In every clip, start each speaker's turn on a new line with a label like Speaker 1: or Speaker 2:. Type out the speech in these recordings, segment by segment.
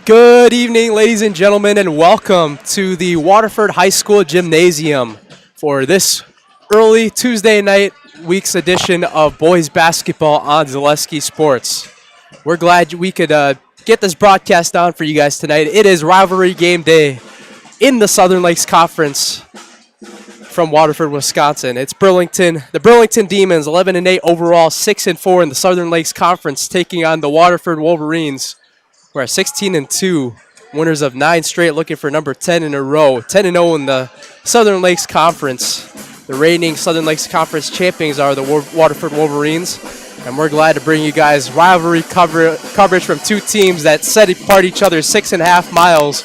Speaker 1: Good evening, ladies and gentlemen, and welcome to the Waterford High School Gymnasium for this early Tuesday night week's edition of boys basketball on Zaleski Sports. We're glad we could get this broadcast on for you guys tonight. It is rivalry game day in the Southern Lakes Conference from Waterford, Wisconsin. It's Burlington, the Burlington Demons, 11-8 overall, 6-4 in the Southern Lakes Conference, taking on the Waterford Wolverines. We're at 16-2, winners of 9 straight, looking for number 10 in a row. 10-0 in the Southern Lakes Conference. The reigning Southern Lakes Conference champions are the Waterford Wolverines, and we're glad to bring you guys rivalry coverage from two teams that set apart each other 6.5 miles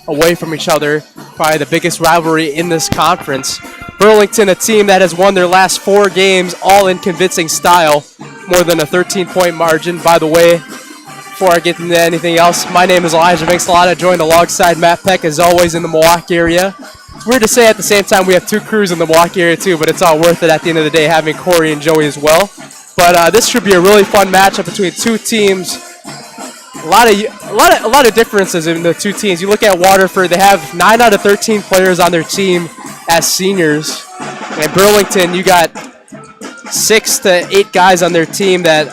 Speaker 1: away from each other. Probably the biggest rivalry in this conference. Burlington, a team that has won their last 4 games, all in convincing style, more than a 13-point margin. By the way, before I get into anything else, my name is Elijah Vinxalata, joined alongside Matt Peck, as always, in the Milwaukee area. It's weird to say at the same time we have 2 crews in the Milwaukee area too, but it's all worth it at the end of the day having Corey and Joey as well. But this should be a really fun matchup between two teams. A lot of differences in the two teams. You look at Waterford; they have 9 out of 13 players on their team as seniors, and Burlington, you got 6 to 8 guys on their team that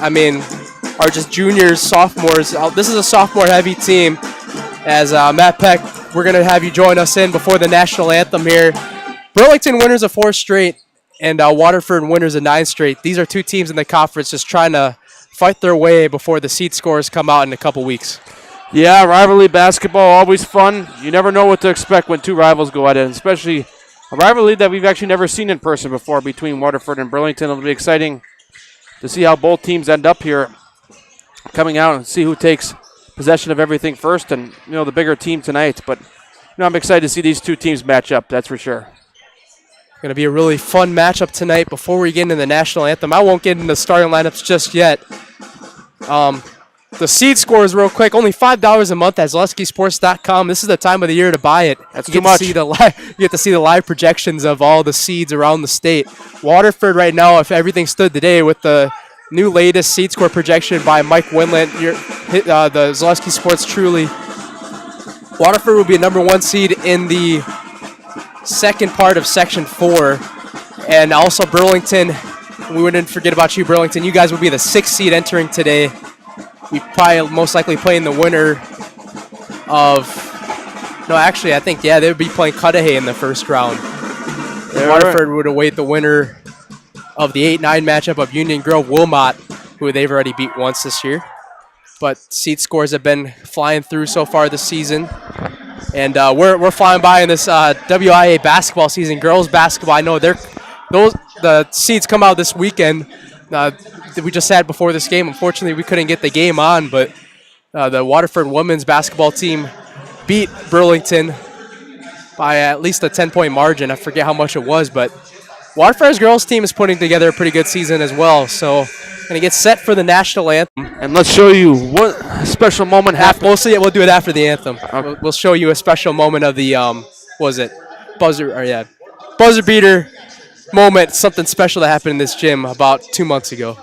Speaker 1: are just juniors, sophomores. This is a sophomore-heavy team. As Matt Peck, we're going to have you join us in before the national anthem here. Burlington winners of 4 straight, and Waterford winners of 9 straight. These are two teams in the conference just trying to fight their way before the seed scores come out in a couple weeks.
Speaker 2: Yeah, rivalry basketball, always fun. You never know what to expect when two rivals go at it, especially a rivalry that we've actually never seen in person before between Waterford and Burlington. It'll be exciting to see how both teams end up here, coming out and see who takes possession of everything first, and the bigger team tonight. But I'm excited to see these two teams match up, that's for sure.
Speaker 1: Going to be a really fun matchup tonight. Before we get into the national anthem, I won't get into the starting lineups just yet. The seed scores real quick, only $5 a month at ZaleskiSports.com. This is the time of the year to buy it.
Speaker 2: That's too much.
Speaker 1: You get to see the live projections of all the seeds around the state. Waterford right now, if everything stood today, with the new latest seed score projection by Mike Winland, the Zaleski Sports Truly, Waterford will be a number 1 seed in the second part of Section 4. And also Burlington, we wouldn't forget about you, Burlington. You guys will be the 6th seed entering today. We probably most likely playing the winner of... No, actually, I think, they would be playing Cudahy in the first round. Waterford would await the winner of the 8-9 matchup of Union Grove-Wilmot, who they've already beat once this year. But seed scores have been flying through so far this season. And we're flying by in this WIAA basketball season. Girls basketball, I know the seeds come out this weekend. We just had before this game. Unfortunately, we couldn't get the game on, but the Waterford women's basketball team beat Burlington by at least a 10-point margin. I forget how much it was, but Waterford's girls team is putting together a pretty good season as well. So going to get set for the national anthem.
Speaker 2: And let's show you what special moment happened.
Speaker 1: We'll do it after the anthem. Okay. We'll show you a special moment of the, buzzer beater moment, something special that happened in this gym about 2 months ago.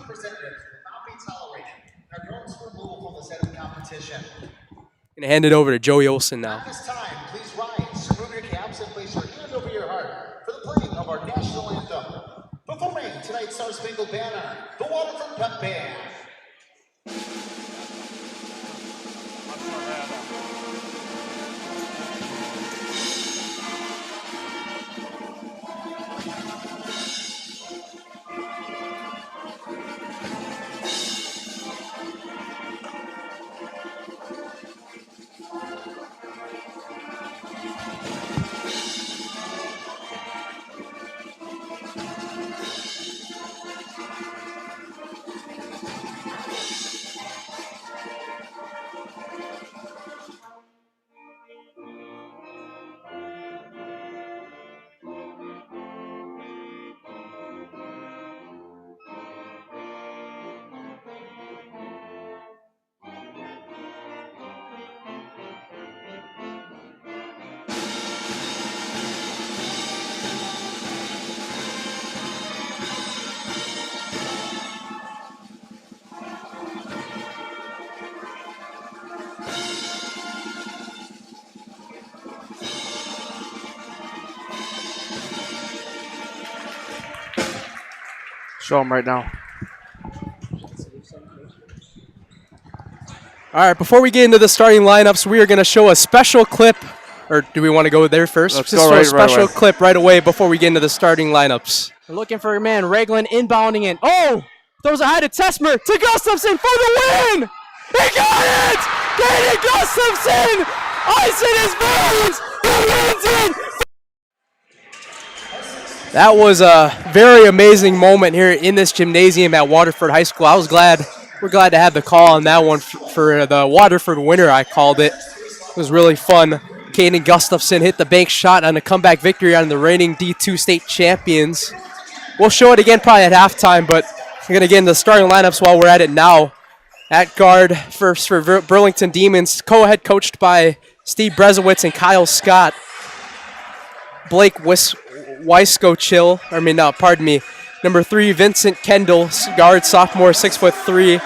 Speaker 1: Going to hand it over to Joey Olson now.
Speaker 3: This time, please rise, remove your caps, and place your hand over your heart for the playing of our national anthem. Performing tonight's Star Spangled Banner, the Waterford Pep Band.
Speaker 2: Show them right now.
Speaker 1: All right, before we get into the starting lineups, we are going to show a special clip. Or do we want to go there first?
Speaker 2: Let's
Speaker 1: Just
Speaker 2: go
Speaker 1: show
Speaker 2: right
Speaker 1: a special
Speaker 2: away.
Speaker 1: clip right away before we get into the starting lineups.
Speaker 4: We're looking for your man, Raglan, inbounding in. Oh! Throws a high to Tesmer, to Gustafson for the win! He got it! Kaden Gustafson! Ice in his veins! He wins it!
Speaker 1: That was a very amazing moment here in this gymnasium at Waterford High School. We're glad to have the call on that one for the Waterford winner, I called it. It was really fun. Kaden Gustafson hit the bank shot on a comeback victory on the reigning D2 state champions. We'll show it again probably at halftime, but we're going to get into the starting lineups while we're at it now. At guard first for Burlington Demons, co-head coached by Steve Brezowitz and Kyle Scott. Blake Number 3, Vincent Kendall, guard, sophomore, 6'3".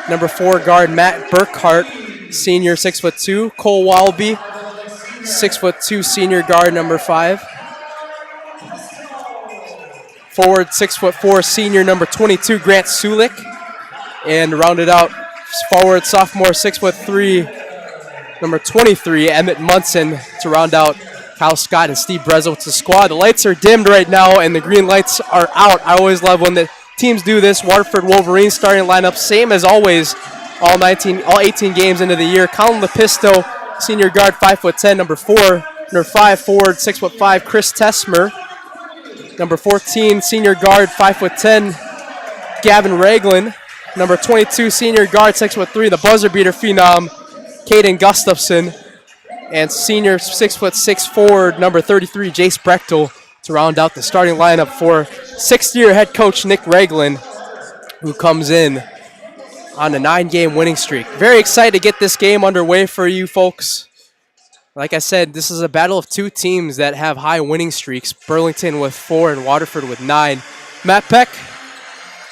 Speaker 1: Number 4, guard, Matt Burkhart, senior, 6'2". Cole Walby, 6'2", senior guard, number 5. Forward, 6'4", senior, number 22, Grant Sulik. And rounded out, forward, sophomore, 6'3", number 23, Emmett Munson, to round out Kyle Scott and Steve Brezowitz's squad. The lights are dimmed right now, and the green lights are out. I always love when the teams do this. Waterford Wolverines starting lineup, same as always, all 18 games into the year. Colin Lepisto, senior guard, 5'10", number 4. Number 5, forward, 6'5", Chris Tesmer. Number 14, senior guard, 5'10", Gavin Raglan. Number 22, senior guard, 6'3", the buzzer beater phenom, Kaden Gustafson. And senior 6'6" forward, number 33, Jace Brechtel, to round out the starting lineup for sixth-year head coach Nick Raglan, who comes in on a 9-game winning streak. Very excited to get this game underway for you folks. Like I said, this is a battle of two teams that have high winning streaks, Burlington with 4 and Waterford with 9. Matt Peck,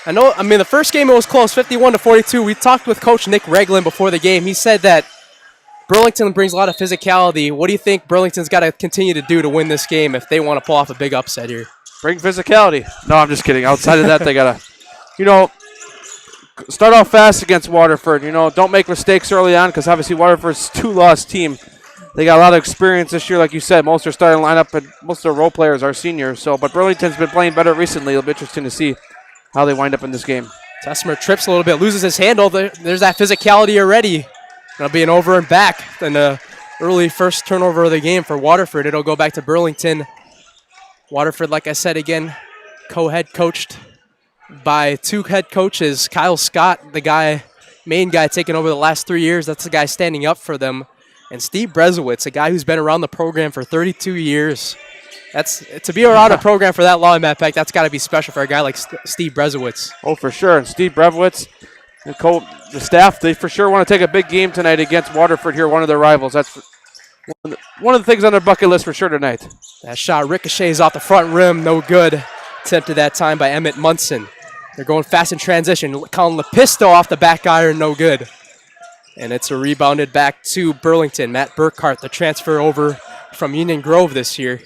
Speaker 1: the first game it was close, 51-42. We talked with Coach Nick Raglan before the game. He said that Burlington brings a lot of physicality. What do you think Burlington's got to continue to do to win this game if they want to pull off a big upset here?
Speaker 2: Bring physicality. No, I'm just kidding. Outside of that, they got to, start off fast against Waterford. Don't make mistakes early on because obviously Waterford's a 2-loss team. They got a lot of experience this year, like you said. Most of their starting lineup and most of their role players are seniors. But Burlington's been playing better recently. It'll be interesting to see how they wind up in this game.
Speaker 1: Tesmer trips a little bit, loses his handle. There's that physicality already. It'll be an over and back, and the early first turnover of the game for Waterford. It'll go back to Burlington. Waterford, like I said again, co-head coached by 2 head coaches. Kyle Scott, the main guy taking over the last 3 years. That's the guy standing up for them. And Steve Brezowitz, a guy who's been around the program for 32 years. To be around a program for that long, Matt Peck, that's got to be special for a guy like Steve Brezowitz.
Speaker 2: Oh, for sure. And Steve Brezowitz, the staff, they for sure want to take a big game tonight against Waterford here, one of their rivals. That's one of the things on their bucket list for sure tonight.
Speaker 1: That shot ricochets off the front rim, no good. Attempted that time by Emmett Munson. They're going fast in transition. Colin Lepisto off the back iron, no good. And it's a rebounded back to Burlington. Matt Burkhart, the transfer over from Union Grove this year.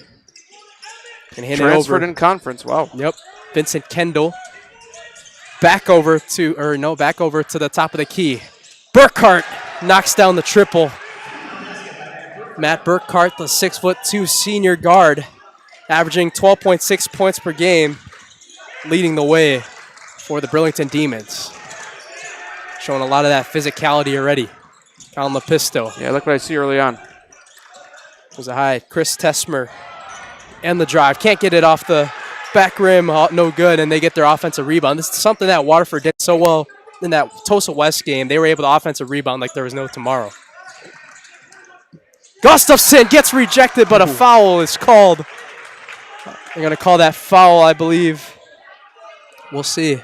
Speaker 1: And
Speaker 2: Transferred in conference, wow.
Speaker 1: Yep. Vincent Kendall. Back over to the top of the key. Burkhart knocks down the triple. Matt Burkhart, the 6'2" senior guard, averaging 12.6 points per game, leading the way for the Burlington Demons. Showing a lot of that physicality already. Colin Lepisto.
Speaker 2: Yeah, look what I see early on.
Speaker 1: There's a high. Chris Tesmer and the drive. Can't get it off the back rim, no good, and they get their offensive rebound. This is something that Waterford did so well in that Tulsa West game. They were able to offensive rebound like there was no tomorrow. Gustafson gets rejected, but a foul is called. They're going to call that foul, I believe. We'll see.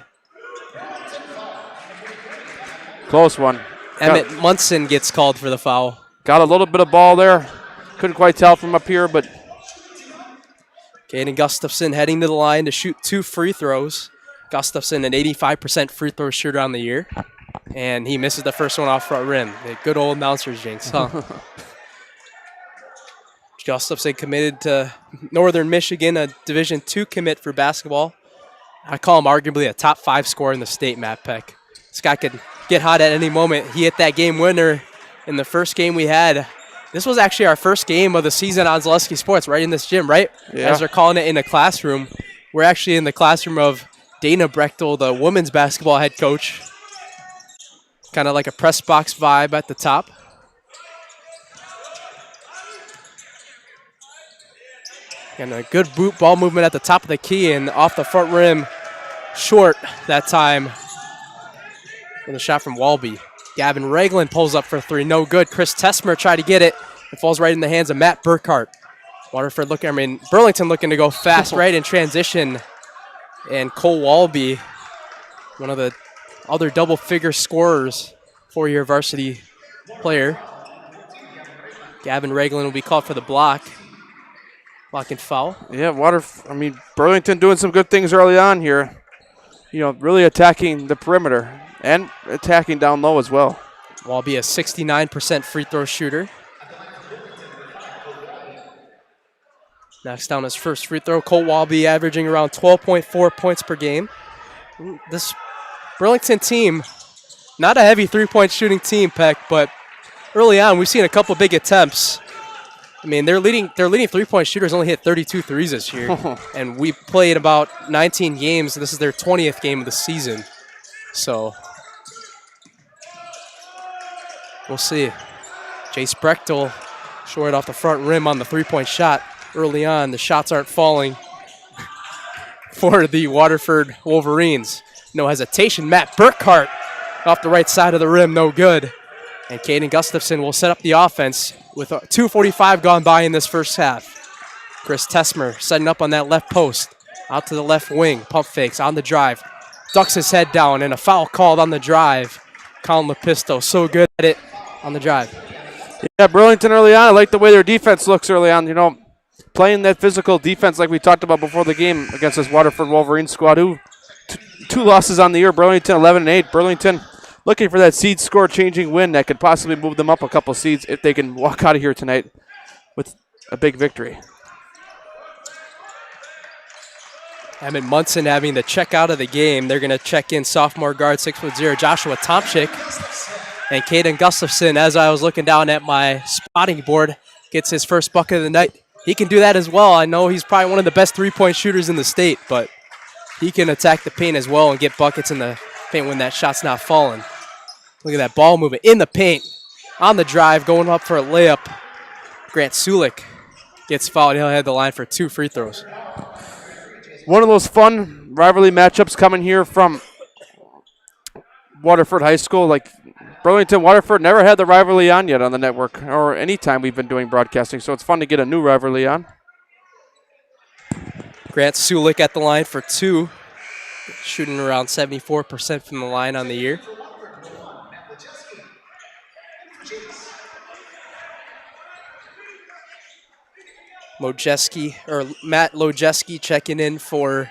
Speaker 2: Close one.
Speaker 1: Emmett Munson gets called for the foul.
Speaker 2: Got a little bit of ball there. Couldn't quite tell from up here, but
Speaker 1: Kaden Gustafson heading to the line to shoot 2 free throws. Gustafson, an 85% free throw shooter on the year. And he misses the first one off front rim. The good old announcer's jinx, huh? Gustafson committed to Northern Michigan, a Division II commit for basketball. I call him arguably a top 5 scorer in the state, Matt Peck. This guy could get hot at any moment. He hit that game winner in the first game we had. This was actually our first game of the season on Zaleski Sports, right in this gym, right?
Speaker 2: Yeah.
Speaker 1: As they're calling it in the classroom. We're actually in the classroom of Dana Brechtel, the women's basketball head coach. Kind of like a press box vibe at the top. And a good boot ball movement at the top of the key and off the front rim. Short that time. With a shot from Walby. Gavin Ragland pulls up for 3. No good. Chris Tesmer tried to get it. It falls right in the hands of Matt Burkhart. Burlington looking to go fast right in transition. And Cole Walby, one of the other double-figure scorers, 4-year varsity player. Gavin Ragland will be called for the block. Block and foul.
Speaker 2: Yeah, Burlington doing some good things early on here. You know, really attacking the perimeter and attacking down low as well.
Speaker 1: Walby, a 69% free throw shooter. Knocks down his first free throw. Cole Walby averaging around 12.4 points per game. This Burlington team, not a heavy three-point shooting team, Peck, but early on we've seen a couple big attempts. I mean, their leading three-point shooters only hit 32 threes this year. And we played about 19 games. This is their 20th game of the season. So we'll see. Jace Brechtel short off the front rim on the three-point shot. Early on, the shots aren't falling for the Waterford Wolverines. No hesitation. Matt Burkhart off the right side of the rim, no good. And Caden Gustafson will set up the offense with 2:45 gone by in this first half. Chris Tesmer setting up on that left post. Out to the left wing. Pump fakes on the drive. Ducks his head down and a foul called on the drive. Colin Lepisto so good at it on the drive.
Speaker 2: Yeah, Burlington early on. I like the way their defense looks early on. You know, playing that physical defense like we talked about before the game against this Waterford Wolverines squad. Who two losses on the year. Burlington 11-8. Burlington looking for that seed score changing win that could possibly move them up a couple seeds if they can walk out of here tonight with a big victory.
Speaker 1: Emmett Munson having to check out of the game. They're going to check in sophomore guard 6'0" Joshua Tomczyk. And Caden Gustafson, as I was looking down at my spotting board, gets his first bucket of the night. He can do that as well. I know he's probably one of the best three-point shooters in the state, but he can attack the paint as well and get buckets in the paint when that shot's not falling. Look at that ball movement in the paint. On the drive, going up for a layup. Grant Sulik gets fouled. He'll head the line for 2 free throws.
Speaker 2: One of those fun rivalry matchups coming here from Waterford High School. Like Burlington, Waterford never had the rivalry on yet on the network or any time we've been doing broadcasting, so it's fun to get a new rivalry on.
Speaker 1: Grant Sulik at the line for 2. Shooting around 74% from the line on the year. Matt Lojeski checking in for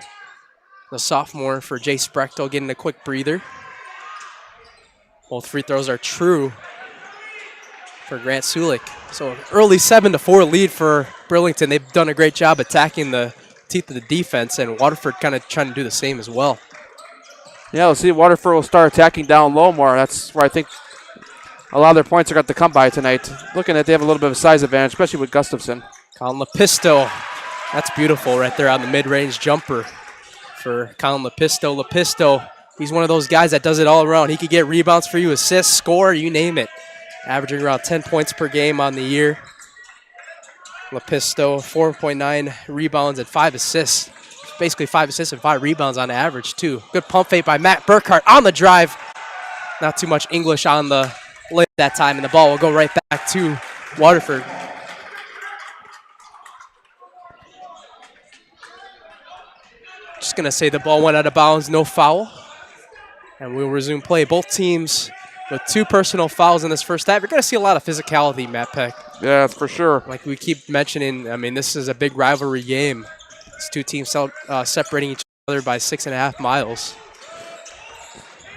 Speaker 1: the sophomore for Jace Brechtel, getting a quick breather. Both free throws are true for Grant Sulik. So an early 7-4 lead for Burlington. They've done a great job attacking the teeth of the defense, and Waterford kind of trying to do the same as well.
Speaker 2: Yeah, we'll see. Waterford will start attacking down low more. That's where I think a lot of their points are going to come by tonight. Looking at they have a little bit of a size advantage, especially with Gustafson.
Speaker 1: Colin Lepisto, that's beautiful right there on the mid-range jumper for Colin Lepisto. Lepisto, he's one of those guys that does it all around. He could get rebounds for you, assists, score, you name it. Averaging around 10 points per game on the year. Lepisto, 4.9 rebounds and 5 assists. Basically 5 assists and 5 rebounds on average, too. Good pump fake by Matt Burkhart on the drive. Not too much English on the lip that time, and the ball will go right back to Waterford. Just going to say the ball went out of bounds, no foul. And we'll resume play. Both teams with 2 personal fouls in this first half. You're going to see a lot of physicality, Matt Peck.
Speaker 2: Yeah, that's for sure.
Speaker 1: Like we keep mentioning, I mean, this is a big rivalry game. It's 2 teams separating each other by 6.5 miles.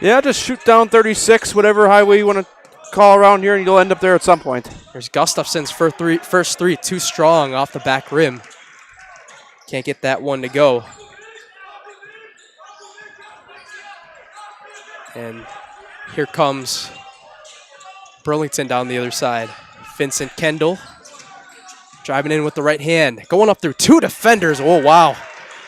Speaker 2: Yeah, just shoot down 36, whatever highway you want to call around here, and you'll end up there at some point.
Speaker 1: There's Gustafson's first three, too strong off the back rim. Can't get that one to go. And here comes Burlington down the other side. Vincent Kendall driving in with the right hand. Going up through 2 defenders. Oh, wow.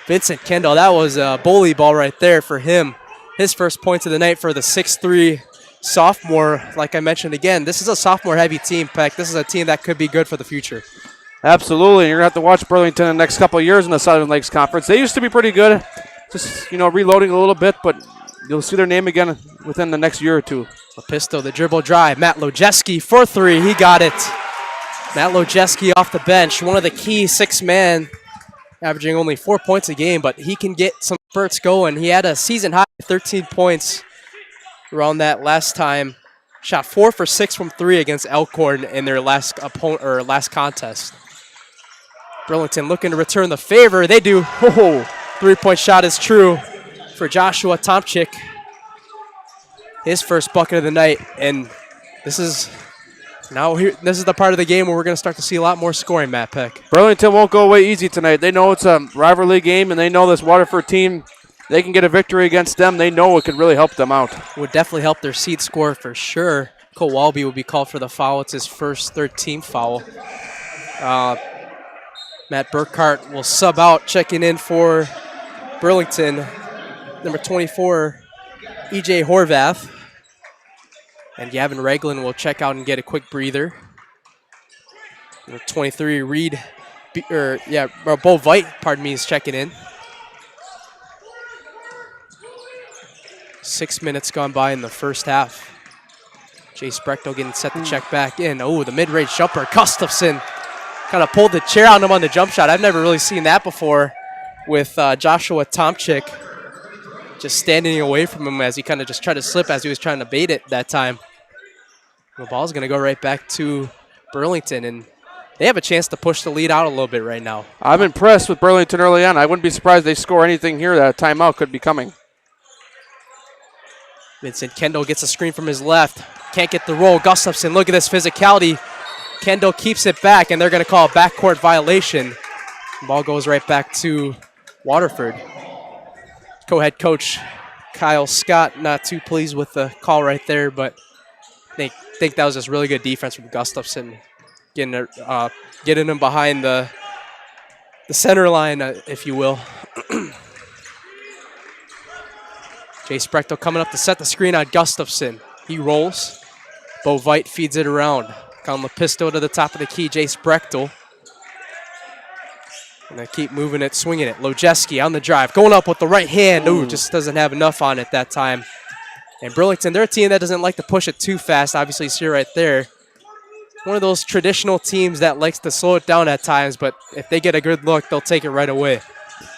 Speaker 1: Vincent Kendall, that was a bully ball right there for him. His first points of the night for the 6'3" sophomore. Like I mentioned again, this is a sophomore-heavy team, Peck. This is a team that could be good for the future.
Speaker 2: Absolutely. You're going to have to watch Burlington in the next couple of years in the Southern Lakes Conference. They used to be pretty good. Just, reloading a little bit, but you'll see their name again within the next year or two.
Speaker 1: Lepisto, the dribble drive. Matt Lojeski for 3. He got it. Matt Lojeski off the bench. One of the key 6-man, averaging only 4 points a game, but he can get some spurts going. He had a season high 13 points around that last time. Shot 4 for 6 from 3 against Elkhorn in their last contest. Burlington looking to return the favor. They do. Oh, 3-point shot is true for Joshua Tomchik. His first bucket of the night, and this is the part of the game where we're going to start to see a lot more scoring, Matt Peck.
Speaker 2: Burlington won't go away easy tonight. They know it's a rivalry game, and they know this Waterford team, they can get a victory against them. They know it could really help them out.
Speaker 1: Would definitely help their seed score for sure. Cole Walby will be called for the foul. It's his first third-team foul. Matt Burkhart will sub out, checking in for Burlington. Number 24, E.J. Horvath. And Gavin Reglin will check out and get a quick breather. Number 23, Bo Veit, is checking in. 6 minutes gone by in the first half. Jay Sprechtel getting set to check back in. Oh, the mid-range jumper. Gustafson kind of pulled the chair on him on the jump shot. I've never really seen that before with Joshua Tomchik just standing away from him as he kind of just tried to slip as he was trying to bait it that time. The ball's going to go right back to Burlington, and they have a chance to push the lead out a little bit right now.
Speaker 2: I'm impressed with Burlington early on. I wouldn't be surprised if they score anything here. That timeout could be coming.
Speaker 1: Vincent Kendall gets a screen from his left. Can't get the roll. Gustafson, look at this physicality. Kendall keeps it back, and they're going to call a backcourt violation. The ball goes right back to Waterford. Co-head coach Kyle Scott not too pleased with the call right there, but I think that was just really good defense from Gustafson, getting him behind the center line, if you will. Jay Sprechtel coming up to set the screen on Gustafson. He rolls. Bo Veit feeds it around. Colin Lepisto to the top of the key. Jay Sprechtel. And they keep moving it, swinging it. Lojeski on the drive, going up with the right hand. Ooh, just doesn't have enough on it that time. And Burlington, they're a team that doesn't like to push it too fast. Obviously, you see it right there. One of those traditional teams that likes to slow it down at times, but if they get a good look, they'll take it right away.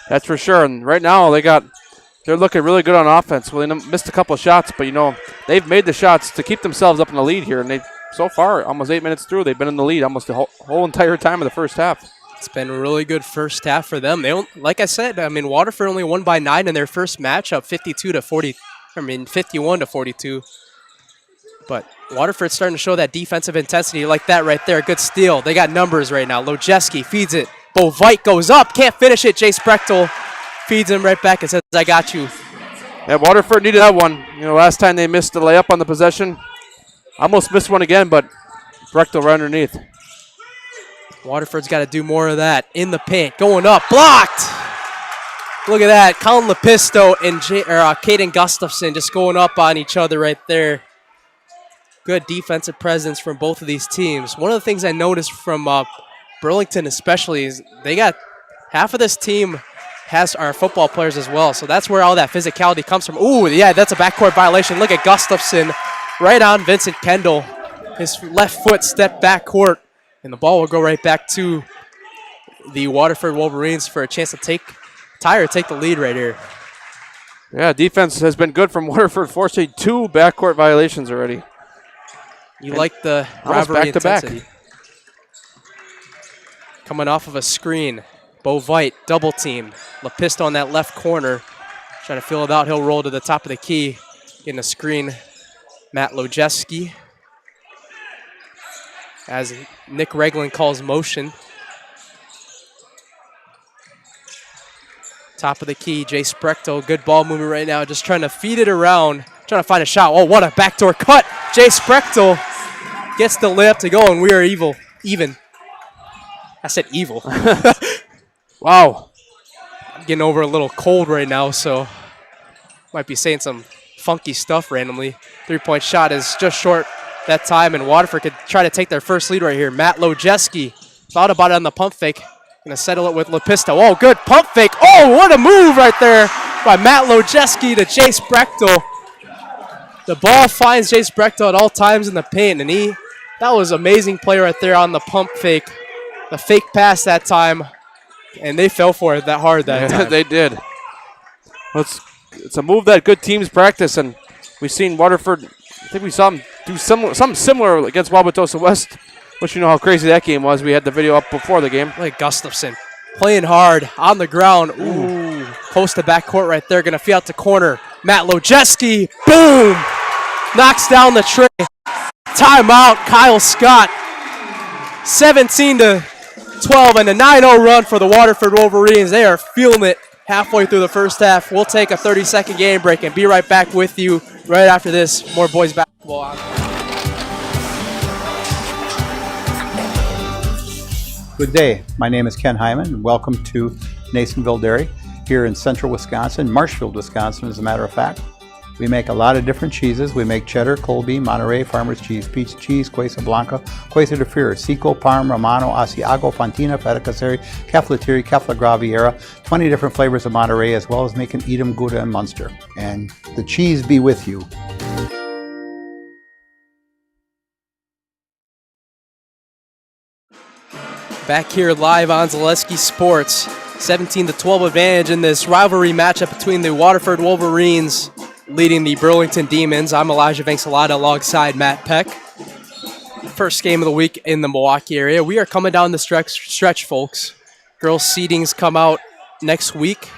Speaker 2: That's for sure. And right now, they're looking really good on offense. Well, they missed a couple of shots, but, they've made the shots to keep themselves up in the lead here. And so far, almost 8 minutes through, they've been in the lead almost the whole entire time of the first half.
Speaker 1: It's been a really good first half for them. Like I said, Waterford only won by 9 in their first matchup, 51 to 42. But Waterford's starting to show that defensive intensity like that right there. Good steal. They got numbers right now. Lojeski feeds it. Bo Veit goes up. Can't finish it. Jay Sprechtel feeds him right back and says, I got you.
Speaker 2: Yeah, Waterford needed that one. Last time they missed the layup on the possession. Almost missed one again, but Sprechtel right underneath.
Speaker 1: Waterford's got to do more of that. In the paint. Going up. Blocked. Look at that. Colin Lepisto and Caden Gustafson just going up on each other right there. Good defensive presence from both of these teams. One of the things I noticed from Burlington especially is they got half of this team has our football players as well. So that's where all that physicality comes from. Ooh, yeah, that's a backcourt violation. Look at Gustafson right on Vincent Kendall. His left foot stepped backcourt, and the ball will go right back to the Waterford Wolverines for a chance to take the lead right here.
Speaker 2: Yeah, defense has been good from Waterford, forcing 2 backcourt violations already.
Speaker 1: You like the rivalry intensity. Coming off of a screen. Bo Veit, double team. Lepisto on that left corner. Trying to fill it out. He'll roll to the top of the key. Getting a screen. Matt Lojeski. As Nick Reglin calls motion. Top of the key, Jay Sprechtel. Good ball movement right now. Just trying to feed it around. trying to find a shot. Oh, what a backdoor cut. Jace Brechtel gets the layup to go, and we are even. I said evil.
Speaker 2: Wow.
Speaker 1: I'm getting over a little cold right now, so might be saying some funky stuff randomly. 3-point shot is just short that time, and Waterford could try to take their first lead right here. Matt Lojeski thought about it on the pump fake. Going to settle it with Lepisto. Oh, good pump fake. Oh, what a move right there by Matt Lojeski to Jace Brechtel. The ball finds Jace Brechtel at all times in the paint, and that was amazing play right there on the pump fake. The fake pass that time, and they fell for it that hard that time.
Speaker 2: They did. It's a move that good teams practice, and we've seen Waterford, I think we saw them do something similar against Wauwatosa West, which you know how crazy that game was. We had the video up before the game.
Speaker 1: Like Gustafson playing hard on the ground. Ooh, post to backcourt right there. Going to feed out to corner. Matt Lojeski, boom, knocks down the tray. Timeout, Kyle Scott. 17-12 and a 9-0 run for the Waterford Wolverines. They are feeling it halfway through the first half. We'll take a 30-second game break and be right back with you right after this. More boys basketball on.
Speaker 5: Good day. My name is Ken Hyman, and welcome to Nasonville Dairy here in central Wisconsin, Marshfield, Wisconsin, as a matter of fact. We make a lot of different cheeses. We make cheddar, Colby, Monterey, Farmer's Cheese, Peach Cheese, Quesa Blanca, Quesa de Fear, Seco, Parm, Romano, Asiago, Fontina, Feta Caseri, Caflatiri, Cafla Graviera, 20 different flavors of Monterey, as well as making Edam, Gouda, and Munster. And the cheese be with you.
Speaker 1: Back here live on Zaleski Sports. 17-12 advantage in this rivalry matchup between the Waterford Wolverines leading the Burlington Demons. I'm Elijah Vanksalata alongside Matt Peck. First game of the week in the Milwaukee area. We are coming down the stretch, folks. Girls seedings come out next week.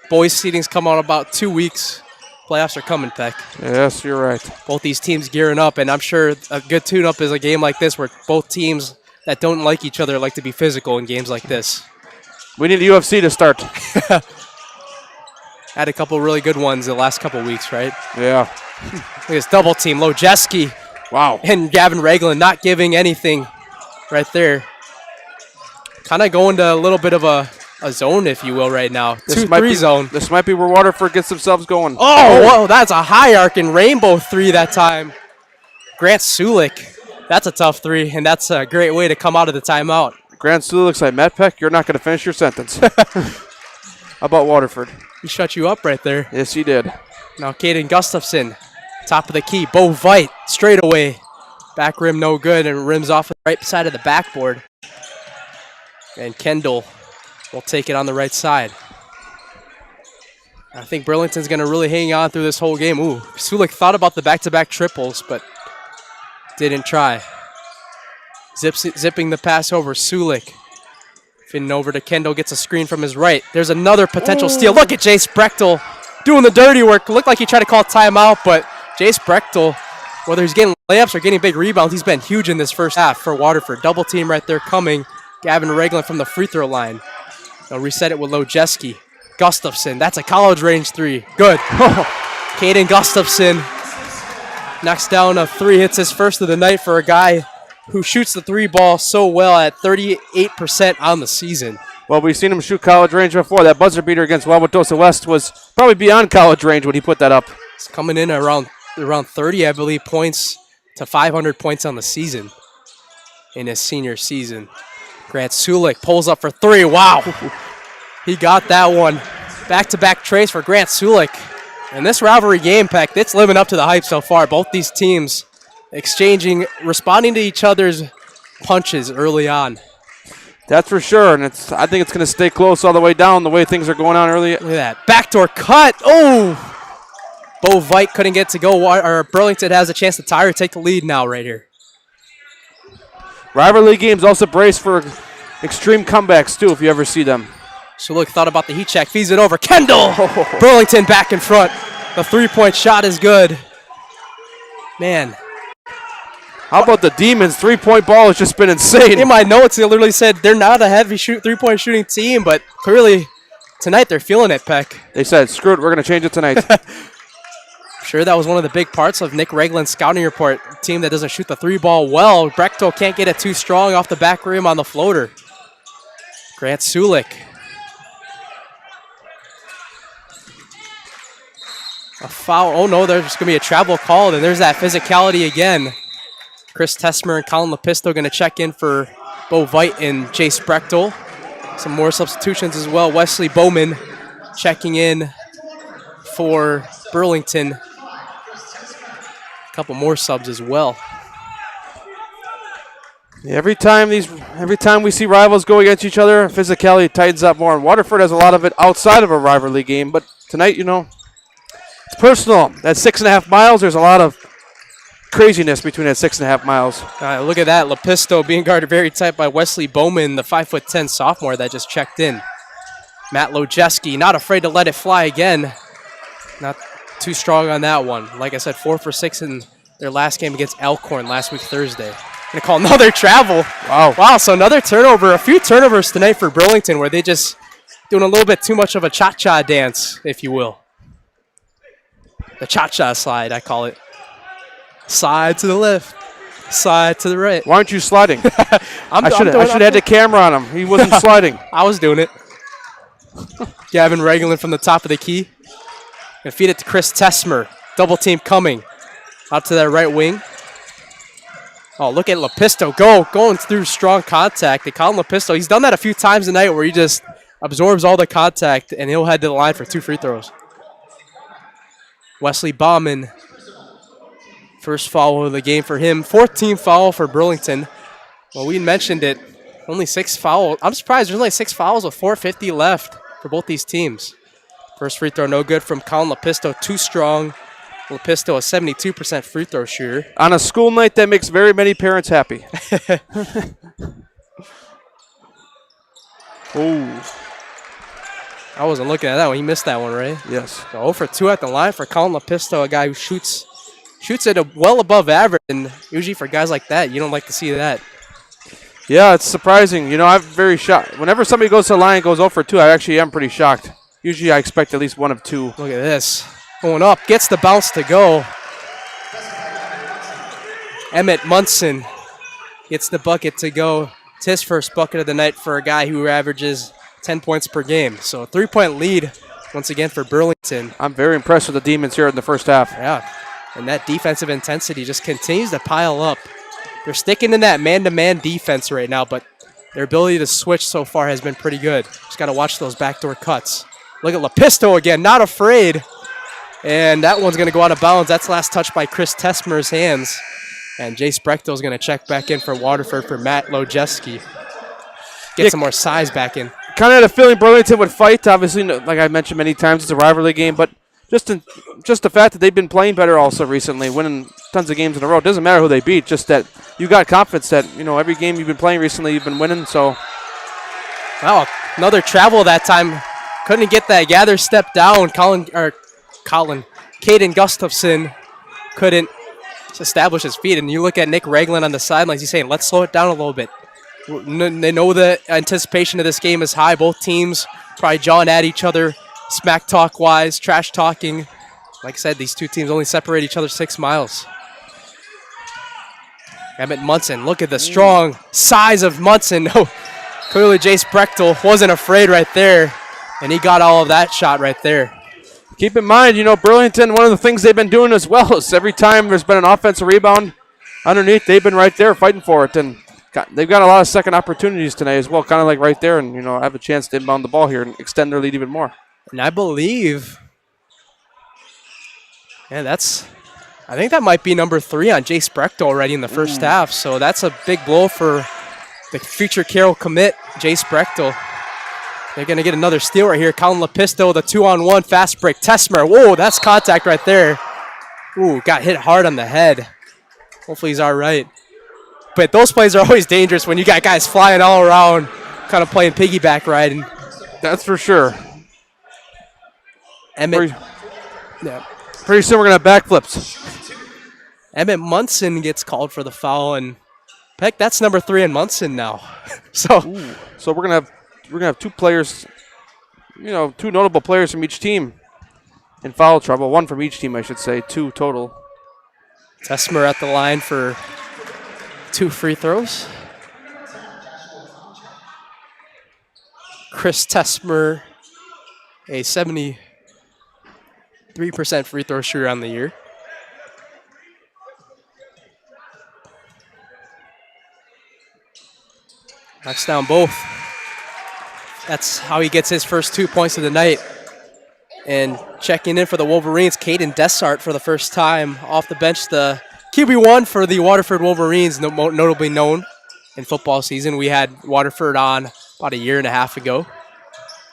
Speaker 1: Boys seedings come out about 2 weeks. Playoffs are coming, Peck.
Speaker 2: Yes, you're right.
Speaker 1: Both these teams gearing up, and I'm sure a good tune-up is a game like this where both teams that don't like each other like to be physical in games like this.
Speaker 2: We need the UFC to start.
Speaker 1: Had a couple really good ones the last couple weeks, right?
Speaker 2: Yeah.
Speaker 1: Look at this double team. Lojeski.
Speaker 2: Wow.
Speaker 1: And Gavin Ragland not giving anything right there. Kind of going to a little bit of a zone, if you will, right now. 2-3 zone.
Speaker 2: This might be where Waterford gets themselves going.
Speaker 1: Oh, whoa, that's a high arc and rainbow three that time. Grant Sulik. That's a tough three, and that's a great way to come out of the timeout.
Speaker 2: Grant Sulik looks like Matt Peck. You're not going to finish your sentence. How about Waterford?
Speaker 1: He shut you up right there.
Speaker 2: Yes, he did.
Speaker 1: Now Caden Gustafson, top of the key. Bo Veit, straight away. Back rim no good, and rims off the right side of the backboard. And Kendall will take it on the right side. I think Burlington's going to really hang on through this whole game. Ooh, Sulik thought about the back-to-back triples, but didn't try. Zipping the pass over. Sulik. Fitting over to Kendall. Gets a screen from his right. There's another potential steal. Look at Jace Brechtel doing the dirty work. Looked like he tried to call timeout, but Jace Brechtel, whether he's getting layups or getting big rebounds, he's been huge in this first half for Waterford. Double team right there coming. Gavin Ragland from the free throw line. They'll reset it with Lojeski. Gustafson. That's a college range three. Good. Caden Gustafson knocks down a three. Hits his first of the night for a guy who shoots the three ball so well at 38% on the season.
Speaker 2: Well, we've seen him shoot college range before. That buzzer beater against Wauwatosa West was probably beyond college range when he put that up.
Speaker 1: It's coming in around 30, I believe, points to 500 points on the season in his senior season. Grant Sulik pulls up for three. Wow. He got that one. Back-to-back trace for Grant Sulik. And this rivalry game, Peck, it's living up to the hype so far. Both these teams responding to each other's punches early on.
Speaker 2: That's for sure, and I think it's going to stay close all the way down the way things are going on early.
Speaker 1: Look at that. Backdoor cut. Oh! Bo Veit couldn't get to go. Or Burlington has a chance to tie or take the lead now right here.
Speaker 2: Rivalry games also brace for extreme comebacks, too, if you ever see them.
Speaker 1: So look, thought about the heat check. Feeds it over. Kendall! Burlington back in front. The three-point shot is good. Man.
Speaker 2: How about the Demons? Three-point ball has just been insane.
Speaker 1: In my notes, they literally said they're not a heavy three-point shooting team, but clearly tonight they're feeling it, Peck.
Speaker 2: They said, screw it, we're going to change it tonight.
Speaker 1: Sure, that was one of the big parts of Nick Reglin's scouting report. A team that doesn't shoot the 3-ball well. Brechtel can't get it too strong off the back rim on the floater. Grant Sulik. A foul. Oh, no, there's going to be a travel called, and there's that physicality again. Chris Tesmer and Colin Lepisto going to check in for Bo Veit and Jace Brechtel. Some more substitutions as well. Wesley Bowman checking in for Burlington. A couple more subs as well.
Speaker 2: Yeah, every time we see rivals go against each other, physicality tightens up more. And Waterford has a lot of it outside of a rivalry game, but tonight, it's personal. At 6.5 miles, there's a lot of craziness between that 6.5 miles.
Speaker 1: Look at that. Lepisto being guarded very tight by Wesley Bowman, the 5'10" sophomore that just checked in. Matt Lojeski not afraid to let it fly again. Not too strong on that one. Like I said, 4 for 6 in their last game against Elkhorn last week Thursday. Going to call another travel. Wow, so another turnover. A few turnovers tonight for Burlington where they just doing a little bit too much of a cha-cha dance, if you will. The cha-cha slide, I call it. Side to the left, side to the right.
Speaker 2: Why aren't you sliding? I should have had the camera on him. He wasn't sliding.
Speaker 1: I was doing it. Gavin Regolin from the top of the key. Gonna feed it to Chris Tesmer. Double team coming. Out to that right wing. Oh, look at Lepisto going through strong contact. Colin Lepisto, he's done that a few times tonight where he just absorbs all the contact and he'll head to the line for 2 free throws. Wesley Bauman. First foul of the game for him. 14th foul for Burlington. Well, we mentioned it. Only 6 fouls. I'm surprised there's only 6 fouls with 4:50 left for both these teams. First free throw, no good from Colin Lepisto. Too strong. Lepisto, a 72% free throw shooter.
Speaker 2: On a school night that makes very many parents happy.
Speaker 1: Oh. I wasn't looking at that one. He missed that one, right?
Speaker 2: Yes.
Speaker 1: So 0 for 2 at the line for Colin Lepisto, a guy who shoots it well above average, and usually for guys like that, you don't like to see that.
Speaker 2: Yeah, it's surprising. I'm very shocked. Whenever somebody goes to the line and goes 0 for 2, I actually am pretty shocked. Usually I expect at least 1 of 2.
Speaker 1: Look at this. Going up, gets the bounce to go. Emmett Munson gets the bucket to go. It's his first bucket of the night for a guy who averages 10 points per game. So a 3-point lead once again for Burlington.
Speaker 2: I'm very impressed with the Demons here in the first half.
Speaker 1: Yeah, and that defensive intensity just continues to pile up. They're sticking in that man-to-man defense right now, but their ability to switch so far has been pretty good. Just got to watch those backdoor cuts. Look at Lepisto again, not afraid. And that one's going to go out of bounds. That's last touch by Chris Tesmer's hands. And Jace Brechtel is going to check back in for Waterford for Matt Lojeski. Get some more size back in.
Speaker 2: Kind of had a feeling Burlington would fight. Obviously, like I mentioned many times, it's a rivalry game, but just the fact that they've been playing better also recently, winning tons of games in a row. It doesn't matter who they beat, just that you got confidence that, every game you've been playing recently, you've been winning. So,
Speaker 1: wow, another travel that time. Couldn't get that gather step down. Caden Gustafson couldn't establish his feet. And you look at Nick Reglin on the sidelines, he's saying, let's slow it down a little bit. They know the anticipation of this game is high. Both teams probably jawing at each other, smack talk-wise, trash talking. Like I said, these two teams only separate each other 6 miles. Emmett Munson, look at the strong size of Munson. Clearly Jace Brechtel wasn't afraid right there, and he got all of that shot right there.
Speaker 2: Keep in mind, Burlington, one of the things they've been doing as well is every time there's been an offensive rebound underneath, they've been right there fighting for it. And they've got a lot of second opportunities tonight as well, kind of like right there, and, have a chance to inbound the ball here and extend their lead even more.
Speaker 1: And I believe, I think that might be number 3 on Jace Brechtel already in the first half. So that's a big blow for the future Carroll commit, Jace Brechtel. They're going to get another steal right here. Colin Lepisto, the 2-on-1 fast break. Tesmer, whoa, that's contact right there. Ooh, got hit hard on the head. Hopefully he's all right. But those plays are always dangerous when you got guys flying all around, kind of playing piggyback riding.
Speaker 2: That's for sure.
Speaker 1: Pretty
Speaker 2: soon we're going to have backflips.
Speaker 1: Emmett Munson gets called for the foul, and heck, that's number 3 in Munson now. So
Speaker 2: we're gonna have 2 players, 2 notable players from each team. in foul trouble. 1 from each team, I should say. 2 total.
Speaker 1: Tesmer at the line for 2 free throws. Chris Tesmer, a 73% free throw shooter on the year. Knocks down both. That's how he gets his first 2 points of the night. And checking in for the Wolverines, Caden Dessart for the first time off the bench, the QB1 for the Waterford Wolverines, notably known in football season. We had Waterford on about a year and a half ago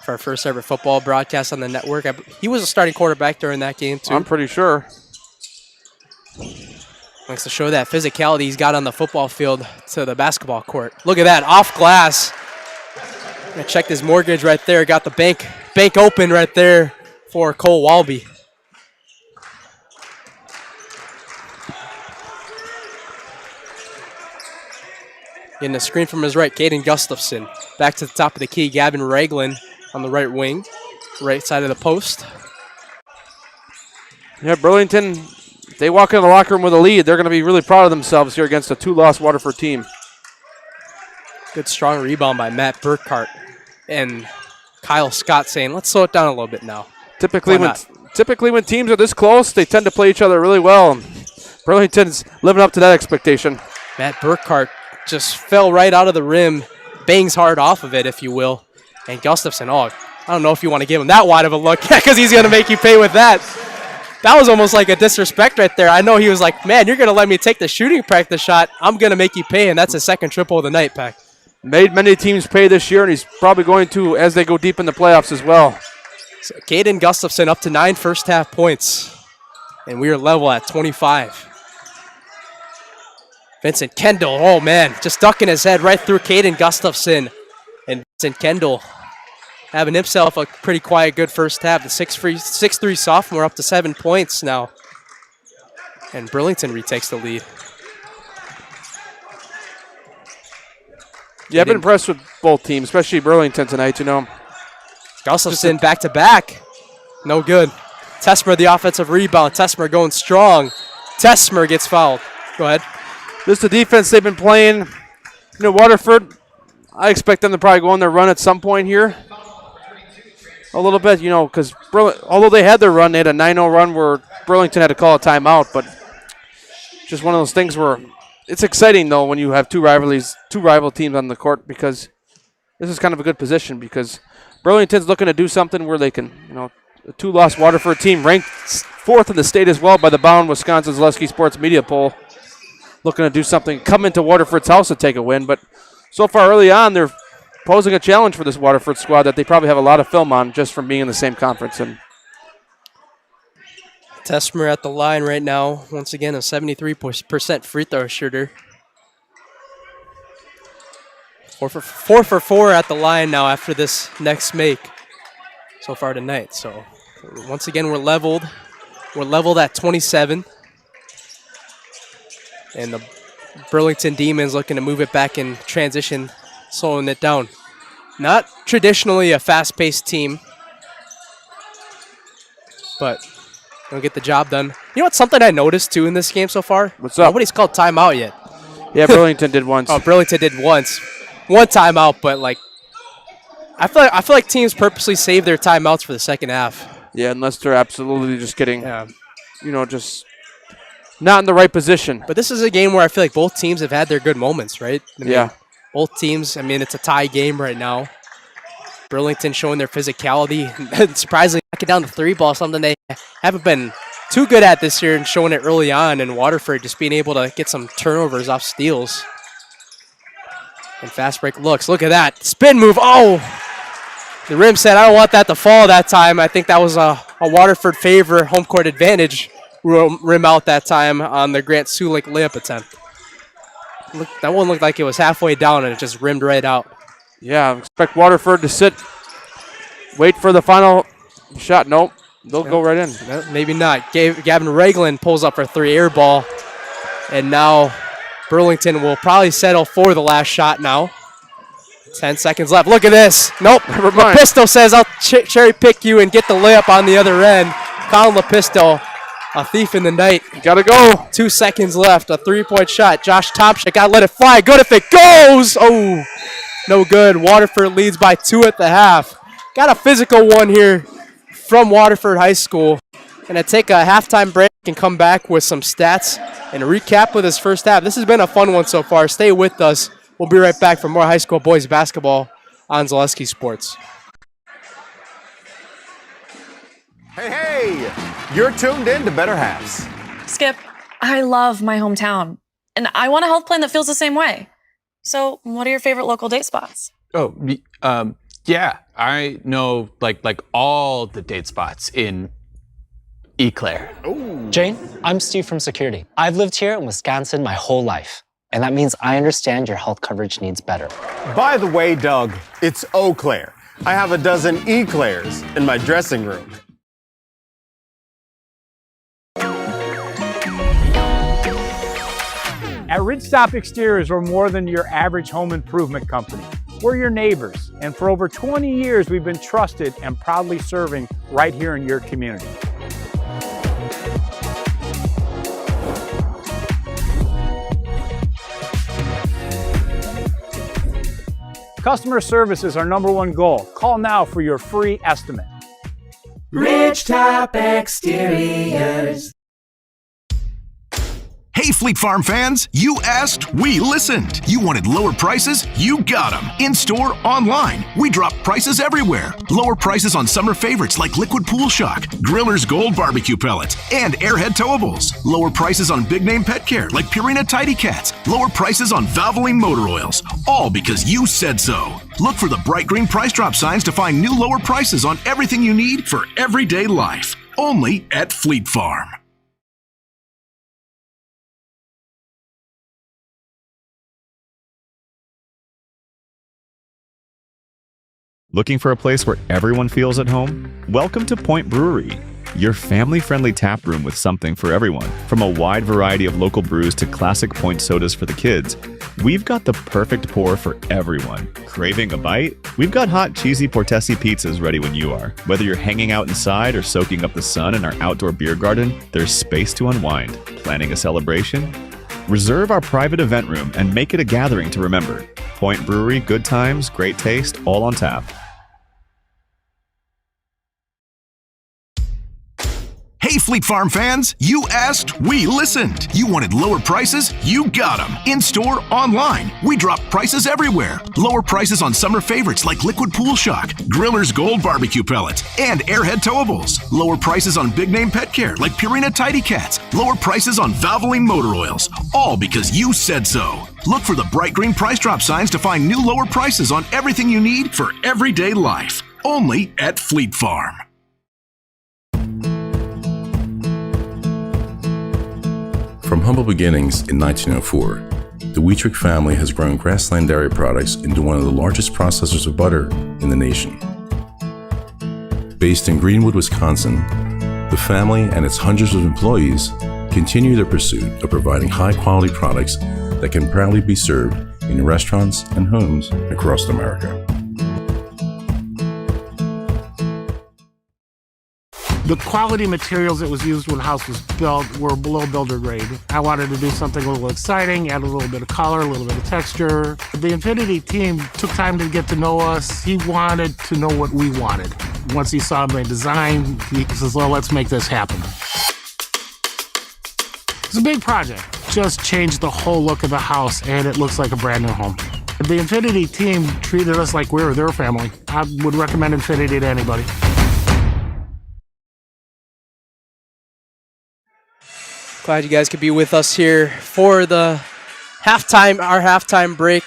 Speaker 1: for our first ever football broadcast on the network. He was a starting quarterback during that game, too.
Speaker 2: I'm pretty sure.
Speaker 1: Likes to show that physicality he's got on the football field to the basketball court. Look at that, off glass. I checked his mortgage right there. Got the bank open right there for Cole Walby. Getting a screen from his right, Caden Gustafson. Back to the top of the key, Gavin Ragland on the right wing, right side of the post.
Speaker 2: Yeah, Burlington, if they walk in the locker room with a lead, they're going to be really proud of themselves here against a 2-loss Waterford team.
Speaker 1: Good strong rebound by Matt Burkhart. And Kyle Scott saying, let's slow it down a little bit now.
Speaker 2: Typically when teams are this close, they tend to play each other really well. Burlington's living up to that expectation.
Speaker 1: Matt Burkhart just fell right out of the rim, bangs hard off of it, if you will. And Gustafson, I don't know if you want to give him that wide of a look because he's going to make you pay with that. That was almost like a disrespect right there. I know he was like, man, you're going to let me take the shooting practice shot. I'm going to make you pay, and that's his second triple of the night, Pack.
Speaker 2: Made many teams pay this year, and he's probably going to as they go deep in the playoffs as well.
Speaker 1: So Caden Gustafson up to 9 first-half points, and we are level at 25. Vincent Kendall, oh man, just ducking his head right through Caden Gustafson. And Vincent Kendall having himself a pretty quiet, good first half. The 6'3" sophomore up to 7 points now. And Burlington retakes the lead.
Speaker 2: Yeah, I've been impressed with both teams, especially Burlington tonight, you know.
Speaker 1: Gustafson back-to-back. No good. Tesmer the offensive rebound. Tesmer going strong. Tesmer gets fouled. Go ahead.
Speaker 2: Just the defense they've been playing. You know, Waterford, I expect them to probably go on their run at some point here. A little bit, you know, because although they had their run, they had a 9-0 run where Burlington had to call a timeout, but just one of those things where it's exciting, though, when you have two rival teams on the court, because this is kind of a good position because Burlington's looking to do something where they can, you know, a 2-loss Waterford team ranked 4th in the state as well by the Bound Wisconsin Zaleski Sports Media Poll. Looking to do something, come into Waterford's house to take a win, but so far early on, they're posing a challenge for this Waterford squad that they probably have a lot of film on just from being in the same conference. And
Speaker 1: Tesmer at the line right now, once again, a 73% free throw shooter. 4 for 4 at the line now after this next make so far tonight. So once again, we're leveled. We're leveled at 27. And the Burlington Demons looking to move it back in transition, slowing it down. Not traditionally a fast-paced team, but they'll get the job done. You know what's something I noticed, too, in this game so far?
Speaker 2: What's up?
Speaker 1: Nobody's called timeout yet.
Speaker 2: Yeah, Burlington did once.
Speaker 1: Oh, Burlington did once. One timeout, but, like, I feel like teams purposely save their timeouts for the second half.
Speaker 2: Yeah, unless they're absolutely just getting, you know, just not in the right position.
Speaker 1: But this is a game where I feel like both teams have had their good moments, right? I mean,
Speaker 2: yeah.
Speaker 1: Both teams, I mean, it's a tie game right now. Burlington showing their physicality. And surprisingly, knocking down the 3-ball, something they haven't been too good at this year and showing it early on. And Waterford just being able to get some turnovers off steals. And fast break looks. Look at that. Spin move. Oh! The rim said, I don't want that to fall that time. I think that was a Waterford favor, home court advantage. Rim out that time on the Grant Sulik layup attempt. Look, that one looked like it was halfway down and it just rimmed right out.
Speaker 2: Yeah, expect Waterford to sit, wait for the final shot. Nope, they'll go right in.
Speaker 1: No, maybe not. Gavin Ragland pulls up for 3 air ball. And now Burlington will probably settle for the last shot now. 10 seconds left. Look at this. Nope.
Speaker 2: Never mind.
Speaker 1: Pistol says, I'll cherry pick you and get the layup on the other end. Colin Lepisto, a thief in the night.
Speaker 2: Gotta go.
Speaker 1: 2 seconds left. A 3-point shot. Josh Tomczyk got to let it fly. Good if it goes. Oh, no good. Waterford leads by 2 at the half. Got a physical one here from Waterford High School. Gonna take a halftime break and come back with some stats and recap with his first half. This has been a fun one so far. Stay with us. We'll be right back for more high school boys basketball on Zaleski Sports.
Speaker 6: Hey, you're tuned in to Better Halves.
Speaker 7: Skip, I love my hometown, and I want a health plan that feels the same way. So, what are your favorite local date spots?
Speaker 8: Oh, yeah, I know like all the date spots in Eclair.
Speaker 9: Jane, I'm Steve from Security. I've lived here in Wisconsin my whole life, and that means I understand your health coverage needs better.
Speaker 6: By the way, Doug, it's Eau Claire. I have a dozen Eclairs in my dressing room.
Speaker 10: At Ridgestop Exteriors, we're more than your average home improvement company. We're your neighbors, and for over 20 years, we've been trusted and proudly serving right here in your community. Customer service is our #1 goal. Call now for your free estimate.
Speaker 11: Ridgetop Exteriors.
Speaker 12: Hey Fleet Farm fans, you asked, we listened. You wanted lower prices? You got them. In-store, online. We drop prices everywhere. Lower prices on summer favorites like Liquid Pool Shock, Griller's Gold Barbecue Pellets, and Airhead Towables. Lower prices on big name pet care like Purina Tidy Cats. Lower prices on Valvoline motor oils. All because you said so. Look for the bright green price drop signs to find new lower prices on everything you need for everyday life. Only at Fleet Farm.
Speaker 13: Looking for a place where everyone feels at home? Welcome to Point Brewery, your family-friendly tap room with something for everyone. From a wide variety of local brews to classic Point sodas for the kids, we've got the perfect pour for everyone. Craving a bite? We've got hot, cheesy Portesi pizzas ready when you are. Whether you're hanging out inside or soaking up the sun in our outdoor beer garden, there's space to unwind. Planning a celebration? Reserve our private event room and make it a gathering to remember. Point Brewery, good times, great taste, all on tap.
Speaker 12: Hey Fleet Farm fans, you asked, we listened. You wanted lower prices? You got them. In-store, online. We drop prices everywhere. Lower prices on summer favorites like Liquid Pool Shock, Griller's Gold Barbecue Pellets, and Airhead Towables. Lower prices on big name pet care like Purina Tidy Cats. Lower prices on Valvoline motor oils. All because you said so. Look for the bright green price drop signs to find new lower prices on everything you need for everyday life. Only at Fleet Farm.
Speaker 14: From humble beginnings in 1904, the Wheatrick family has grown Grassland Dairy Products into one of the largest processors of butter in the nation. Based in Greenwood, Wisconsin, the family and its hundreds of employees continue their pursuit of providing high-quality products that can proudly be served in restaurants and homes across America.
Speaker 15: The quality materials that was used when the house was built were below builder grade. I wanted to do something a little exciting, add a little bit of color, a little bit of texture. The Infinity team took time to get to know us. He wanted to know what we wanted. Once he saw my design, he says, well, let's make this happen. It's a big project. Just changed the whole look of the house, and it looks like a brand new home. The Infinity team treated us like we were their family. I would recommend Infinity to anybody.
Speaker 1: Glad you guys could be with us here for the our halftime break.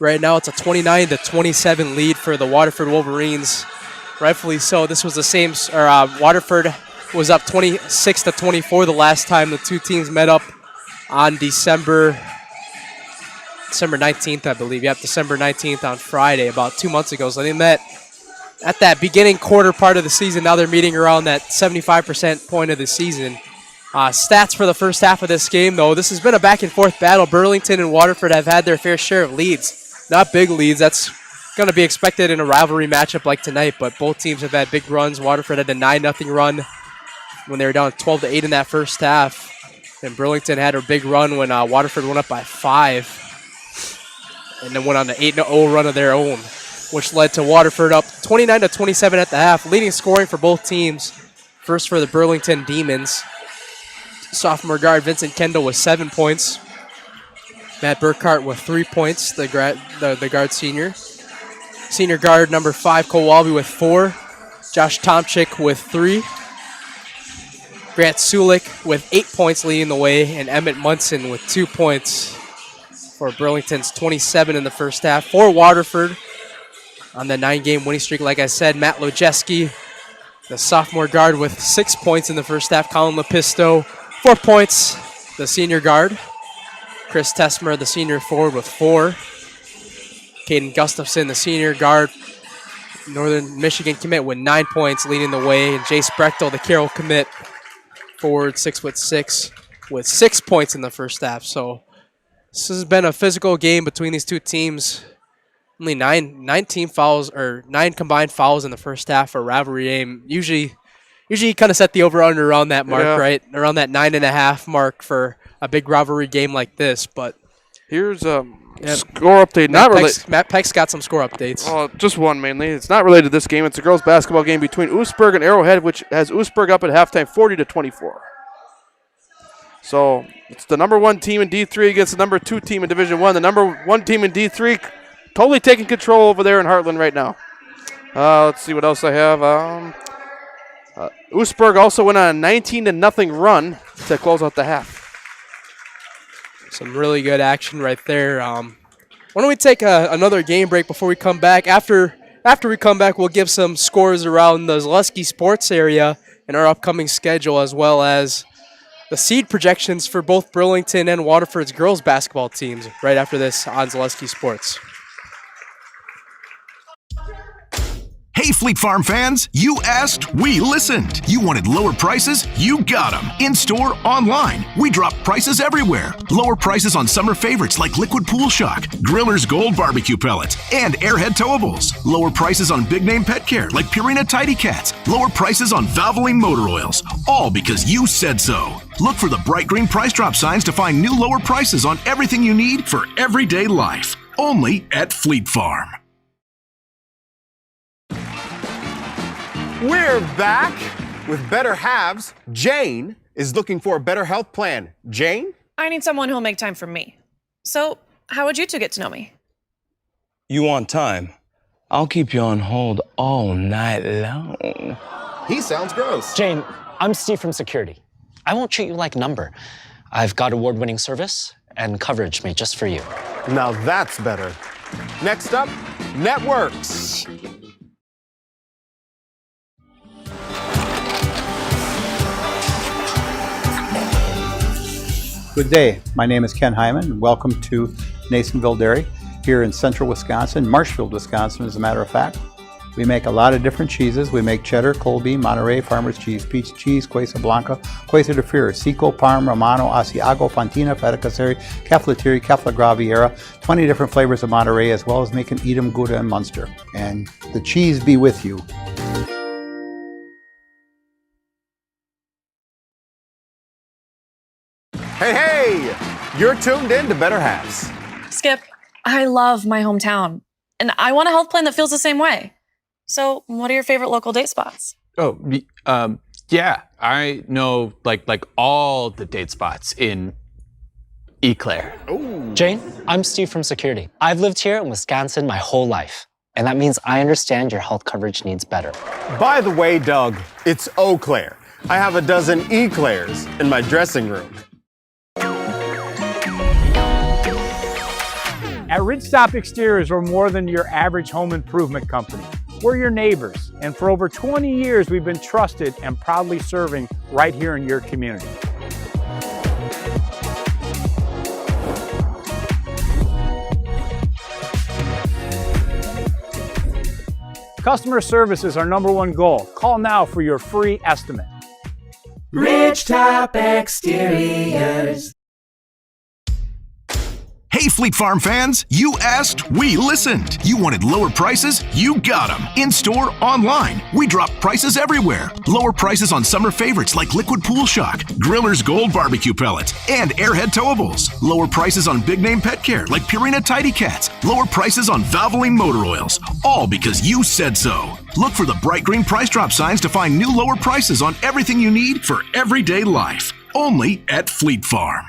Speaker 1: Right now it's a 29-27 lead for the Waterford Wolverines. Rightfully so. This was the same, Waterford was up 26-24 the last time the two teams met up on December 19th, I believe. Yep, December 19th on Friday, about 2 months ago. So they met at that beginning quarter part of the season. Now they're meeting around that 75% point of the season. Stats for the first half of this game, though. This has been a back-and-forth battle. Burlington and Waterford have had their fair share of leads. Not big leads. That's going to be expected in a rivalry matchup like tonight, but both teams have had big runs. Waterford had a 9-0 run when they were down 12-8 in that first half. And Burlington had a big run when Waterford went up by 5. And then went on an 8-0 run of their own, which led to Waterford up 29-27 at the half, leading scoring for both teams. First for the Burlington Demons. Sophomore guard Vincent Kendall with 7 points. Matt Burkhart with 3 points, the guard senior. Senior guard number 5, Cole Walby with 4. Josh Tomczyk with 3. Grant Sulik with 8 points leading the way, and Emmett Munson with 2 points for Burlington's 27 in the first half. For Waterford on the 9-game winning streak, like I said, Matt Lojeski, the sophomore guard with 6 points in the first half. Colin Lepisto, 4 points, the senior guard. Chris Tesmer, the senior forward, with 4. Caden Gustafson, the senior guard, Northern Michigan commit, with 9 points leading the way. And Jace Brechtel, the Carroll commit, forward, 6'6", with 6 points in the first half. So this has been a physical game between these two teams. Only 9 team fouls, or 9 combined fouls in the first half for a rivalry game. Usually you kind of set the over-under around that mark, right? Around that 9.5 mark for a big rivalry game like this. But
Speaker 2: here's a score update.
Speaker 1: Matt Peck's got some score updates.
Speaker 2: Just one mainly. It's not related to this game. It's a girls' basketball game between Oostburg and Arrowhead, which has Oostburg up at halftime 40-24. So it's the number 1 team in D3 against the number 2 team in Division 1. The number 1 team in D3 totally taking control over there in Heartland right now. Let's see what else I have. Oostburg also went on a 19-0 run to close out the half.
Speaker 1: Some really good action right there. Why don't we take another game break before we come back? After we come back, we'll give some scores around the Zaleski sports area and our upcoming schedule, as well as the seed projections for both Burlington and Waterford's girls basketball teams right after this on Zaleski Sports.
Speaker 12: Hey, Fleet Farm fans, you asked, we listened. You wanted lower prices? You got them. In-store, online. We drop prices everywhere. Lower prices on summer favorites like Liquid Pool Shock, Griller's Gold Barbecue Pellets, and Airhead Towables. Lower prices on big-name pet care like Purina Tidy Cats. Lower prices on Valvoline motor oils. All because you said so. Look for the bright green price drop signs to find new lower prices on everything you need for everyday life. Only at Fleet Farm.
Speaker 6: We're back with Better Halves. Jane is looking for a better health plan. Jane?
Speaker 7: I need someone who'll make time for me. So, how would you two get to know me?
Speaker 16: You want time? I'll keep you on hold all night long.
Speaker 6: He sounds gross.
Speaker 9: Jane, I'm Steve from security. I won't treat you like a number. I've got award-winning service and coverage made just for you.
Speaker 6: Now that's better. Next up, networks.
Speaker 5: Good day. My name is Ken Hyman, and welcome to Nasonville Dairy here in central Wisconsin, Marshfield, Wisconsin, as a matter of fact. We make a lot of different cheeses. We make cheddar, Colby, Monterey, Farmer's Cheese, Peach Cheese, Quesa Blanca, Quesa de Freer, Seco, Parm, Romano, Asiago, Fontina, Feta Caseri, Caflateri, Cafla Graviera, 20 different flavors of Monterey, as well as making Edam, Gouda, and Munster. And the cheese be with you.
Speaker 6: Hey, you're tuned in to Better Halves.
Speaker 7: Skip, I love my hometown, and I want a health plan that feels the same way. So, what are your favorite local date spots?
Speaker 8: Yeah, I know like all the date spots in Eau Claire.
Speaker 9: Jane, I'm Steve from security. I've lived here in Wisconsin my whole life, and that means I understand your health coverage needs better.
Speaker 6: By the way, Doug, it's Eau Claire. I have a dozen Eclairs in my dressing room.
Speaker 10: At Ridgestop Exteriors, we're more than your average home improvement company. We're your neighbors, and for over 20 years, we've been trusted and proudly serving right here in your community. Customer service is our #1 goal. Call now for your free estimate.
Speaker 11: Ridgetop Exteriors.
Speaker 12: Hey, Fleet Farm fans, you asked, we listened. You wanted lower prices? You got them. In-store, online. We drop prices everywhere. Lower prices on summer favorites like Liquid Pool Shock, Griller's Gold Barbecue Pellets, and Airhead Towables. Lower prices on big-name pet care like Purina Tidy Cats. Lower prices on Valvoline motor oils. All because you said so. Look for the bright green price drop signs to find new lower prices on everything you need for everyday life. Only at Fleet Farm.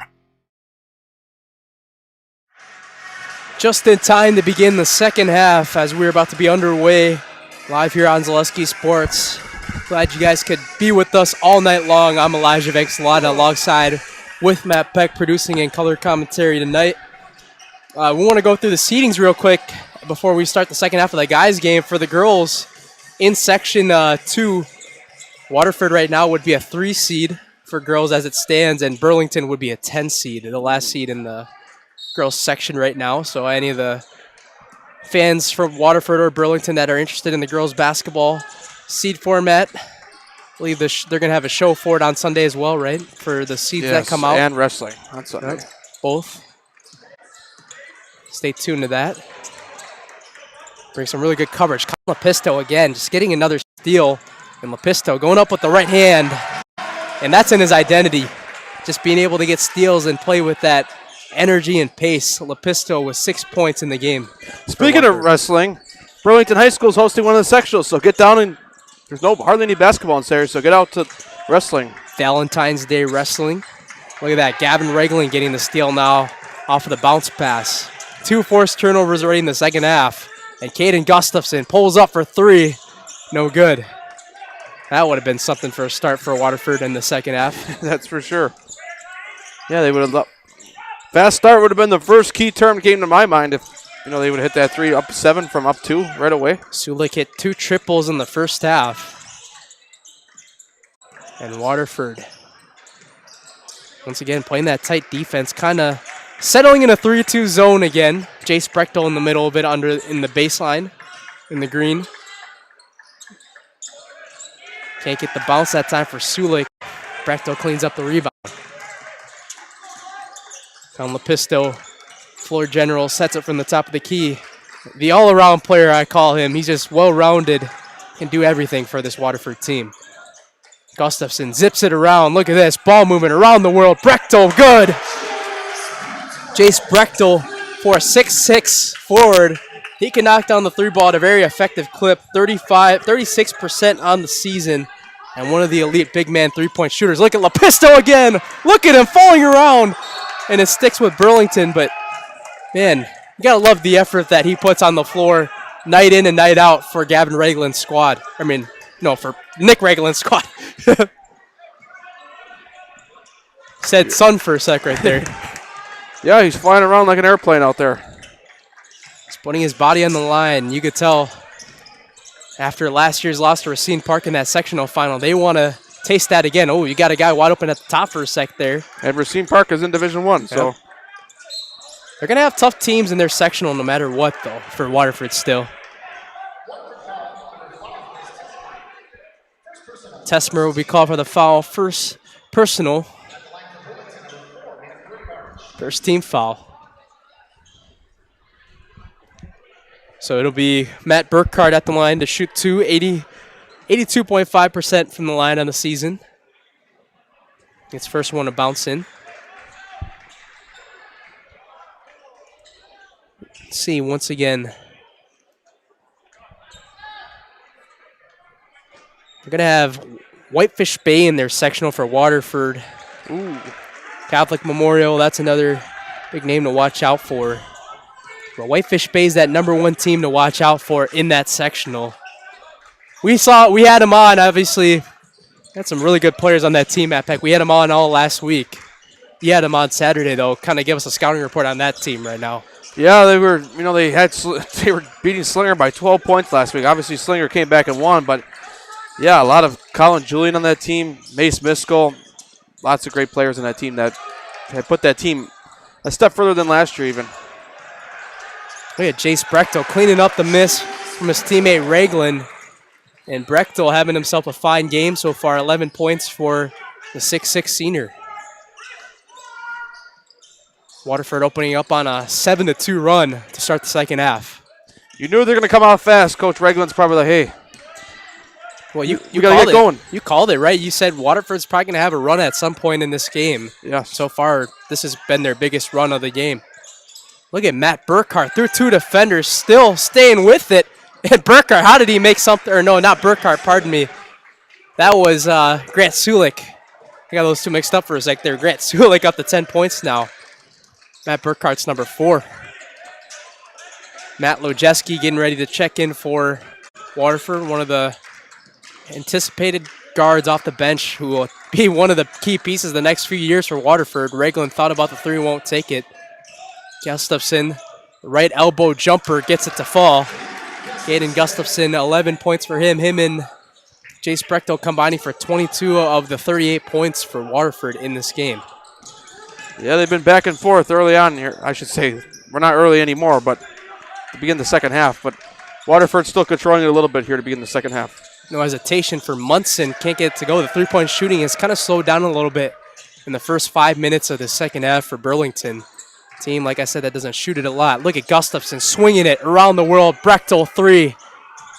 Speaker 1: Just in time to begin the second half as we're about to be underway live here on Zaleski Sports. Glad you guys could be with us all night long. I'm Elijah Vexalata alongside with Matt Peck producing and color commentary tonight. We want to go through the seedings real quick before we start the second half of the guys game. For the girls in Section 2, Waterford right now would be a 3 seed for girls as it stands, and Burlington would be a 10 seed, the last seed in the girls section right now. So any of the fans from Waterford or Burlington that are interested in the girls basketball seed format, I believe they're going to have a show for it on Sunday as well, right? For the seeds that come out.
Speaker 2: And wrestling on Sunday.
Speaker 1: Right. Both. Stay tuned to that. Bring some really good coverage. Lepisto again, just getting another steal. And Lepisto going up with the right hand. And that's in his identity. Just being able to get steals and play with that energy and pace. Lepisto with 6 points in the game.
Speaker 2: Speaking of wrestling, Burlington High School is hosting one of the sectionals, so get down and there's hardly any basketball in Saturday, so get out to wrestling.
Speaker 1: Valentine's Day wrestling. Look at that, Gavin Regling getting the steal now off of the bounce pass. 2 forced turnovers already in the second half. And Caden Gustafson pulls up for 3. No good. That would have been something for a start for Waterford in the second half.
Speaker 2: That's for sure. Yeah, they would have. Fast start would have been the first key term that came to my mind if they would have hit that 3 up 7 from up 2 right away.
Speaker 1: Sulik hit 2 triples in the first half. And Waterford, once again, playing that tight defense, kind of settling in a 3-2 zone again. Jace Brechtel in the middle of it in the baseline in the green. Can't get the bounce that time for Sulik. Brechtel cleans up the rebound. Down Lepisto, floor general, sets it from the top of the key. The all-around player, I call him. He's just well-rounded, can do everything for this Waterford team. Gustafson zips it around. Look at this, ball movement around the world. Brechtel, good. Jace Brechtel for a 6'6" forward. He can knock down the 3 ball at a very effective clip, 36% on the season, and one of the elite big man 3-point shooters. Look at Lepisto again. Look at him falling around. And it sticks with Burlington, but man, you gotta love the effort that he puts on the floor night in and night out for Gavin Reglin's squad. For Nick Reglin's squad. Said son for a sec right there.
Speaker 2: Yeah, he's flying around like an airplane out there.
Speaker 1: He's putting his body on the line. You could tell after last year's loss to Racine Park in that sectional final, they want to taste that again. Oh, you got a guy wide open at the top for a sec there.
Speaker 2: And Racine Park is in Division 1, so.
Speaker 1: They're going to have tough teams in their sectional no matter what, though, for Waterford still. Tesmer will be called for the foul. First personal. First team foul. So it'll be Matt Burkhardt at the line to shoot 82.5% from the line on the season. It's first one to bounce in. Let's see, once again. We're going to have Whitefish Bay in their sectional for Waterford.
Speaker 2: Ooh.
Speaker 1: Catholic Memorial, that's another big name to watch out for. But Whitefish Bay is that #1 team to watch out for in that sectional. We had them on, obviously. Had some really good players on that team at Peck. We had them on all last week. You had them on Saturday, though. Kind of give us a scouting report on that team right now.
Speaker 2: Yeah, they were beating Slinger by 12 points last week. Obviously, Slinger came back and won, but yeah, a lot of Colin Julian on that team, Mace Miskell, lots of great players on that team that had put that team a step further than last year even.
Speaker 1: Look at Jace Brechtel cleaning up the miss from his teammate Regland. And Brechtel having himself a fine game so far, 11 points for the 6'6" senior. Waterford opening up on a 7-2 run to start the second half.
Speaker 2: You knew they're going to come out fast. Coach Regland's probably like, hey.
Speaker 1: Well, you
Speaker 2: got to get going.
Speaker 1: You called it, right? You said Waterford's probably going to have a run at some point in this game.
Speaker 2: Yeah.
Speaker 1: So far, this has been their biggest run of the game. Look at Matt Burkhart through 2 defenders, still staying with it. And Burkhart, how did he make something? Or no, not Burkhart, pardon me. That was Grant Sulik. I got those two mixed up for a sec there. Grant Sulik up to 10 points now. Matt Burkhart's number 4. Matt Lojeski getting ready to check in for Waterford, one of the anticipated guards off the bench who will be one of the key pieces the next few years for Waterford. Regland thought about the 3, won't take it. Gustafson, right elbow jumper, gets it to fall. Caden Gustafson, 11 points for him. Him and Jace Brechtel combining for 22 of the 38 points for Waterford in this game.
Speaker 2: Yeah, they've been back and forth early on here. I should say, we're not early anymore, but to begin the second half. But Waterford's still controlling it a little bit here to begin the second half.
Speaker 1: No hesitation for Munson. Can't get it to go. The 3-point shooting has kind of slowed down a little bit in the first 5 minutes of the second half for Burlington. Team, like I said, that doesn't shoot it a lot. Look at Gustafson swinging it around the world. Brechtel 3.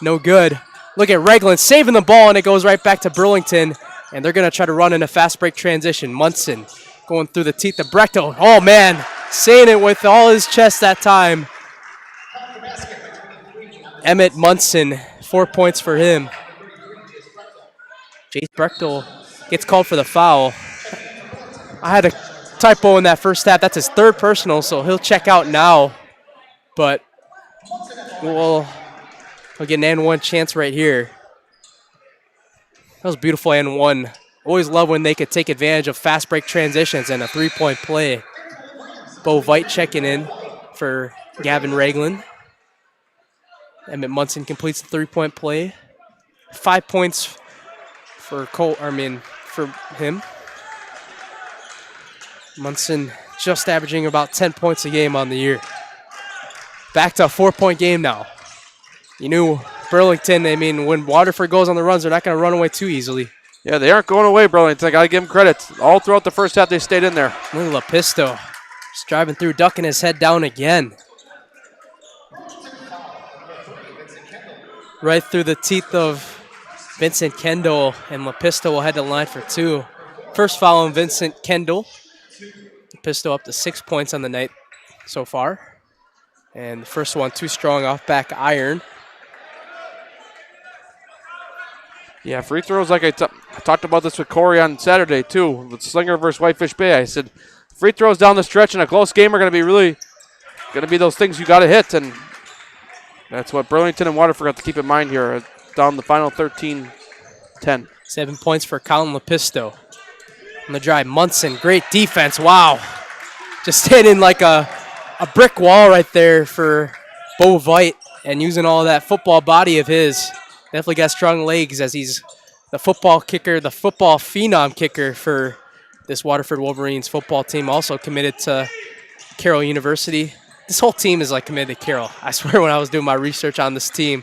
Speaker 1: No good. Look at Regland saving the ball, and it goes right back to Burlington. And they're going to try to run in a fast break transition. Munson going through the teeth of Brechtel. Oh, man. Saying it with all his chest that time. Emmett Munson, 4 points for him. Jace Brechtel gets called for the foul. I had a typo in that first half. That's his 3rd personal, so he'll check out now. But we'll get an and 1 chance right here. That was beautiful and 1. Always love when they could take advantage of fast break transitions and a 3-point play. Bo Veit checking in for Gavin Regland. Emmett Munson completes the 3-point play. 5 points for for him. Munson just averaging about 10 points a game on the year. Back to a 4-point game now. You knew Burlington, when Waterford goes on the runs, they're not going to run away too easily.
Speaker 2: Yeah, they aren't going away, Burlington. I got to give them credit. All throughout the first half, they stayed in there.
Speaker 1: Look at Lapisto. Just driving through, ducking his head down again. Right through the teeth of Vincent Kendall, and Lapisto will head to the line for 2. First foul on Vincent Kendall. Lapisto up to 6 points on the night so far. And the first one too strong off back iron.
Speaker 2: Yeah, free throws, like I talked about this with Corey on Saturday too, with Slinger versus Whitefish Bay. I said, free throws down the stretch in a close game are going to be those things you got to hit, and that's what Burlington and Waterford have to keep in mind here. Down the final 13-10.
Speaker 1: 7 points for Colin Lapisto. On the drive, Munson, great defense. Wow. Just hitting like a brick wall right there for Bo Veit, and using all that football body of his. Definitely got strong legs, as he's the football kicker, the football phenom kicker for this Waterford Wolverines football team. Also committed to Carroll University. This whole team is committed to Carroll. I swear, when I was doing my research on this team,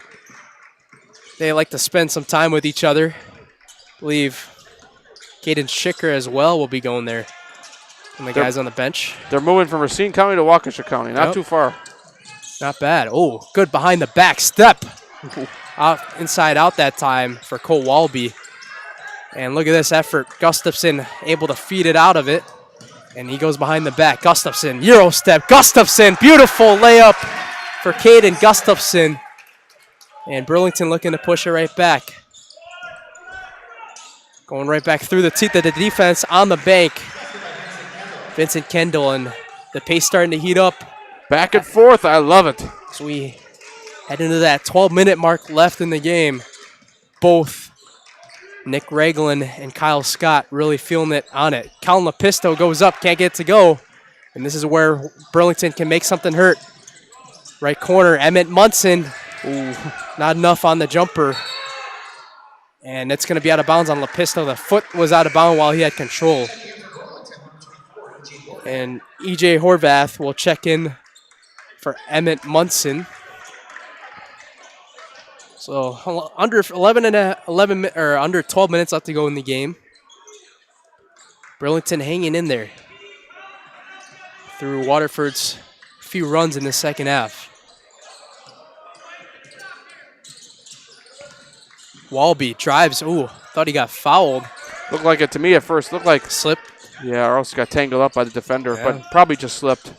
Speaker 1: they like to spend some time with each other. I believe Caden Schicker as well will be going there. And the guys on the bench.
Speaker 2: They're moving from Racine County to Waukesha County. Not too far.
Speaker 1: Not bad. Oh, good behind the back step. Inside out that time for Cole Walby. And look at this effort. Gustafson able to feed it out of it. And he goes behind the back. Gustafson, Euro step. Gustafson, beautiful layup for Caden Gustafson. And Burlington looking to push it right back. Going right back through the teeth of the defense on the bank. Vincent Kendall, and the pace starting to heat up.
Speaker 2: Back and forth, I love it.
Speaker 1: So we head into that 12-minute mark left in the game. Both Nick Regland and Kyle Scott really feeling it on it. Colin Lapisto goes up, can't get it to go. And this is where Burlington can make something hurt. Right corner, Emmett Munson. Ooh, not enough on the jumper. And it's going to be out of bounds on Lapisto. The foot was out of bounds while he had control. And E.J. Horvath will check in for Emmett Munson. So under 12 minutes left to go in the game. Burlington hanging in there. through Waterford's few runs in the second half. Walby drives. Ooh, thought he got fouled.
Speaker 2: Looked like it to me at first. Looked like
Speaker 1: slip.
Speaker 2: Yeah, or else got tangled up by the defender,
Speaker 1: Yeah.
Speaker 2: but probably just slipped.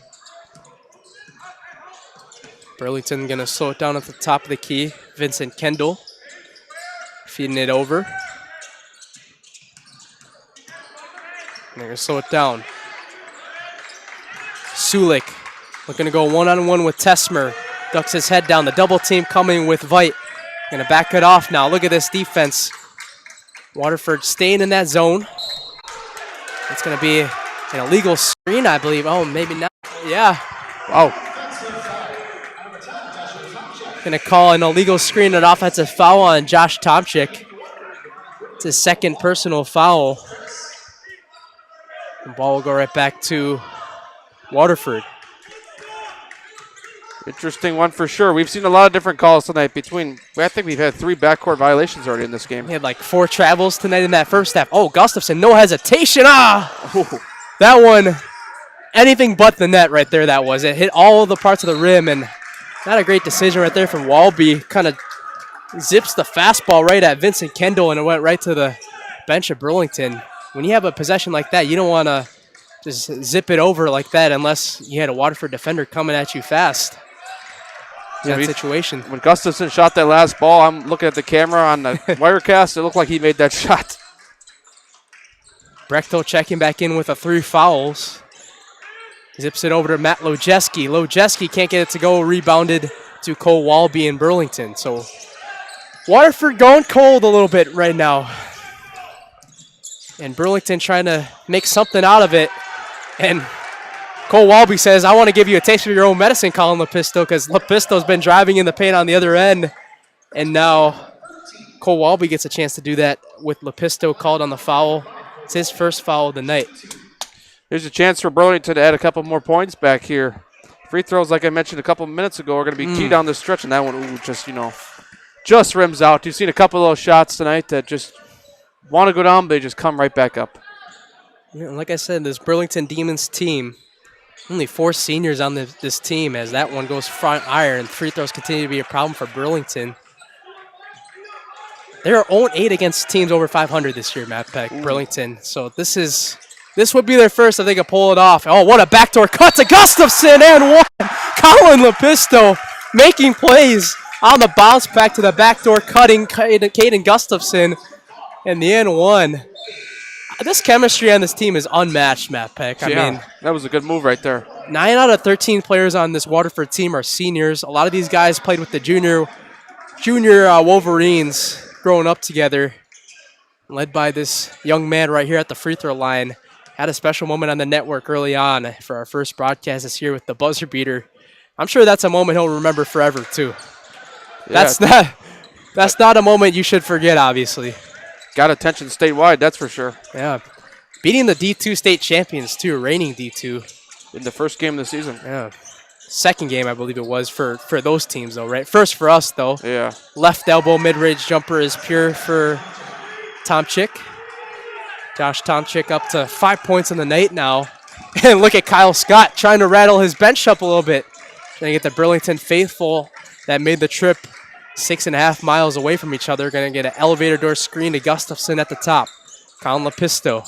Speaker 1: Burlington going to slow it down at the top of the key. Vincent Kendall feeding it over. They're going to slow it down. Sulik looking to go one-on-one with Tesmer. Ducks his head down. The double team coming with Veit. Going to back it off now. Look at this defense. Waterford staying in that zone. It's going to be an illegal screen, I believe. Oh, maybe not. Yeah.
Speaker 2: Oh.
Speaker 1: Going to call an illegal screen, an offensive foul on Josh Tomczyk. It's his second personal foul. The ball will go right back to Waterford.
Speaker 2: Interesting one for sure. We've seen a lot of different calls tonight I think we've had 3 backcourt violations already in this game.
Speaker 1: We had like 4 travels tonight in that first half. Oh, Gustafson, no hesitation. That one, anything but the net right there that was. It hit all of the parts of the rim, and not a great decision right there from Walby. Kind of zips the fastball right at Vincent Kendall, and it went right to the bench of Burlington. When you have a possession like that, you don't want to just zip it over like that unless you had a Waterford defender coming at you fast. That situation.
Speaker 2: When Gustafson shot that last ball, I'm looking at the camera on the Wirecast. It looked like he made that shot.
Speaker 1: Brechtel checking back in with 3 fouls. Zips it over to Matt Lojeski. Lojeski can't get it to go. Rebounded to Cole Walby in Burlington. So Waterford going cold a little bit right now. And Burlington trying to make something out of it. And Cole Walby says, I want to give you a taste of your own medicine, Colin Lepisto, because Lepisto's been driving in the paint on the other end. And now Cole Walby gets a chance to do that with Lepisto called on the foul. It's his first foul of the night.
Speaker 2: There's a chance for Burlington to add a couple more points back here. Free throws, like I mentioned a couple minutes ago, are going to be key down the stretch, and that one just rims out. You've seen a couple of those shots tonight that just want to go down, but they just come right back up.
Speaker 1: Yeah, like I said, this Burlington Demons team, only 4 seniors on this team, as that one goes front iron. Free throws continue to be a problem for Burlington. They're 0-8 against teams over 500 this year, Matt Peck, Burlington. So this would be their first if they could pull it off. Oh, what a backdoor cut to Gustafson and one. Colin Lepisto making plays on the bounce back to the backdoor, cutting Caden Gustafson and the and one. This chemistry on this team is unmatched, Matt Peck. I mean,
Speaker 2: that was a good move right there.
Speaker 1: 9 out of 13 players on this Waterford team are seniors. A lot of these guys played with the junior Wolverines growing up together, led by this young man right here at the free throw line. Had a special moment on the network early on for our first broadcast this year with the buzzer beater. I'm sure that's a moment he'll remember forever too.
Speaker 2: Yeah.
Speaker 1: That's not a moment you should forget, obviously.
Speaker 2: Got attention statewide, that's for sure.
Speaker 1: Yeah. Beating the D2 state champions too, reigning D2.
Speaker 2: In the first game of the season.
Speaker 1: Yeah. Second game, I believe it was for those teams though, right? First for us though.
Speaker 2: Yeah.
Speaker 1: Left elbow mid-range jumper is pure for Tomczyk. Josh Tomczyk up to 5 points in the night now. And look at Kyle Scott trying to rattle his bench up a little bit. Trying to get the Burlington faithful that made the trip 6.5 miles away from each other. Going to get an elevator door screen to Gustafson at the top. Colin Lepisto.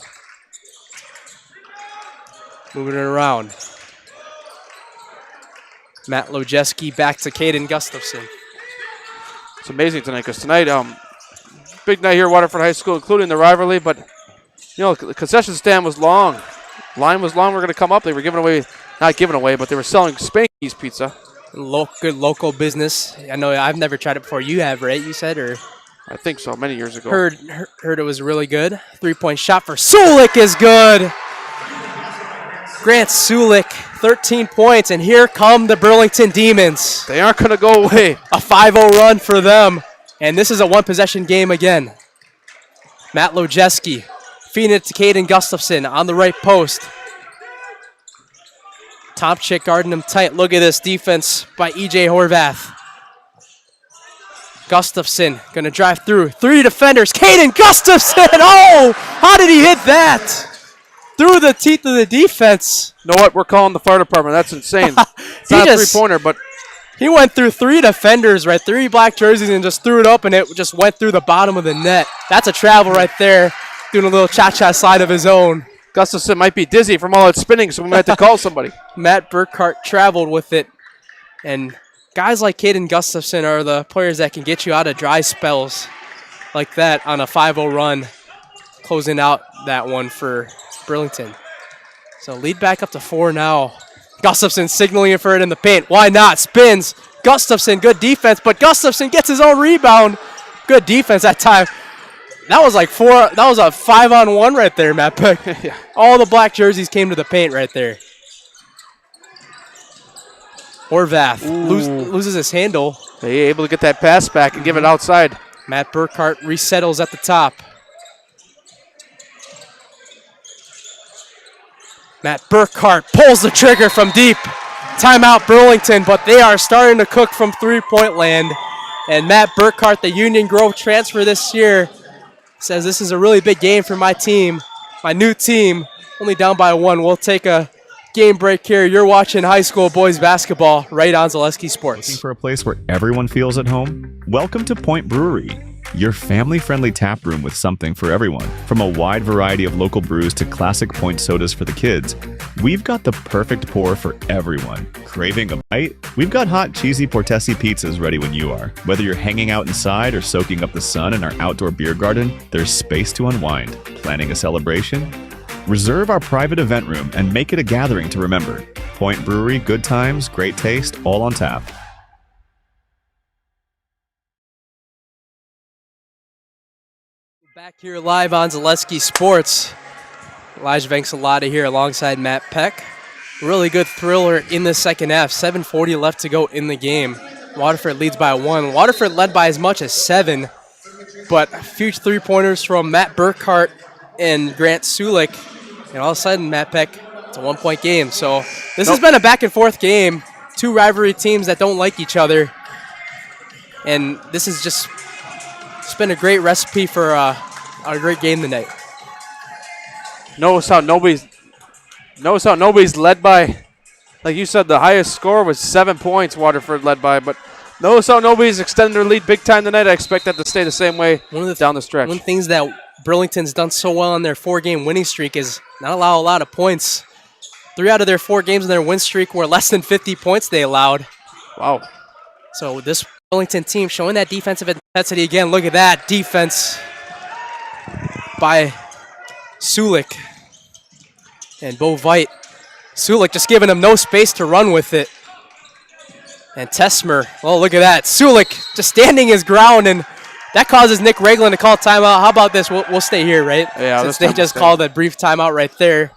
Speaker 1: Moving it around. Matt Lojeski back to Caden Gustafson.
Speaker 2: It's amazing tonight because tonight, big night here at Waterford High School, including the rivalry, but the concession stand was long. Line was long. We're going to come up. They were not giving away, but they were selling Spanky's pizza.
Speaker 1: Good local business. I know I've never tried it before. You have, right? You said, or
Speaker 2: I think so. Many years ago.
Speaker 1: Heard it was really good. 3-point shot for Sulik is good. Grant Sulik, 13 points, and here come the Burlington Demons.
Speaker 2: They aren't going to go away.
Speaker 1: A 5-0 run for them, and this is a one-possession game again. Matt Lojeski feeding it to Caden Gustafson on the right post. Tomczyk guarding him tight. Look at this defense by E.J. Horvath. Gustafson going to drive through. 3 defenders. Caden Gustafson! Oh! How did he hit that? through the teeth of the defense.
Speaker 2: You know what? We're calling the fire department. That's insane. It's not a three-pointer, but
Speaker 1: he went through 3 defenders, right? 3 black jerseys, and just threw it up, and it just went through the bottom of the net. That's a travel right there, doing a little cha-cha slide of his own.
Speaker 2: Gustafson might be dizzy from all that spinning, so we might have to call somebody.
Speaker 1: Matt Burkhart traveled with it, and guys like Caden Gustafson are the players that can get you out of dry spells like that on a 5-0 run, closing out that one for Burlington. So lead back up to 4 now. Gustafson signaling for it in the paint. Why not? Spins. Gustafson, good defense, but Gustafson gets his own rebound. Good defense that time. That was like 4. That was a 5-on-1 right there, Matt Peck.
Speaker 2: Yeah.
Speaker 1: All the black jerseys came to the paint right there. Horvath loses his handle.
Speaker 2: They able to get that pass back and give it outside.
Speaker 1: Matt Burkhart resettles at the top. Matt Burkhart pulls the trigger from deep. Timeout Burlington, but they are starting to cook from three-point land. And Matt Burkhart, the Union Grove transfer this year, says this is a really big game for my team, my new team. Only down by 1. We'll take a game break here. You're watching high school boys basketball right on Zaleski Sports.
Speaker 13: Looking for a place where everyone feels at home? Welcome to Point Brewery, your family-friendly tap room with something for everyone. From a wide variety of local brews to classic Point sodas for the kids, we've got the perfect pour for everyone. Craving a bite? We've got hot, cheesy Portesi pizzas ready when you are. Whether you're hanging out inside or soaking up the sun in our outdoor beer garden, there's space to unwind. Planning a celebration? Reserve our private event room and make it a gathering to remember. Point Brewery, good times, great taste, all on tap.
Speaker 1: Back here live on Zaleski Sports. Elijah Vanxalata here alongside Matt Peck. Really good thriller in the second half. 7:40 left to go in the game. Waterford leads by 1. Waterford led by as much as 7, but a few three-pointers from Matt Burkhart and Grant Sulik. And all of a sudden, Matt Peck, it's a 1-point game. So this has been a back-and-forth game. 2 rivalry teams that don't like each other. And this is just it's been a great recipe for a great game tonight.
Speaker 2: Notice how nobody's led by, like you said, the highest score was 7 points Waterford led by, but notice how nobody's extended their lead big time tonight. I expect that to stay the same way down the stretch.
Speaker 1: One of the things that Burlington's done so well on their 4-game winning streak is not allow a lot of points. 3 out of their 4 games in their win streak were less than 50 points they allowed.
Speaker 2: Wow.
Speaker 1: So this Burlington team showing that defensive intensity again. Look at that defense by Sulik and Bo Veit. Sulik just giving him no space to run with it. And Tesmer, oh, look at that. Sulik just standing his ground, and that causes Nick Ragland to call timeout. How about this? We'll stay here, right?
Speaker 2: Yeah,
Speaker 1: since they just called a brief timeout right there.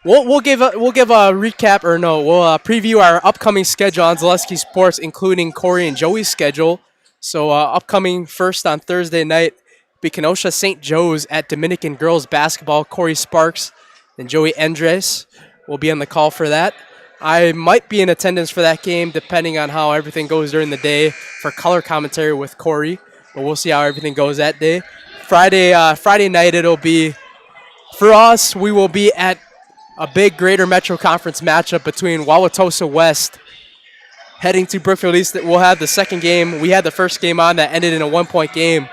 Speaker 1: We'll give a recap, or no, we'll preview our upcoming schedule on Zaleski Sports, including Corey and Joey's schedule. So upcoming first on Thursday night, be Kenosha St. Joe's at Dominican Girls Basketball. Corey Sparks and Joey Andres will be on the call for that. I might be in attendance for that game, depending on how everything goes during the day for color commentary with Corey. But we'll see how everything goes that day. Friday night, it'll be, for us, we will be at a big Greater Metro Conference matchup between Wauwatosa West heading to Brookfield East. We'll have the second game. We had the first game on that ended in a 1-point game.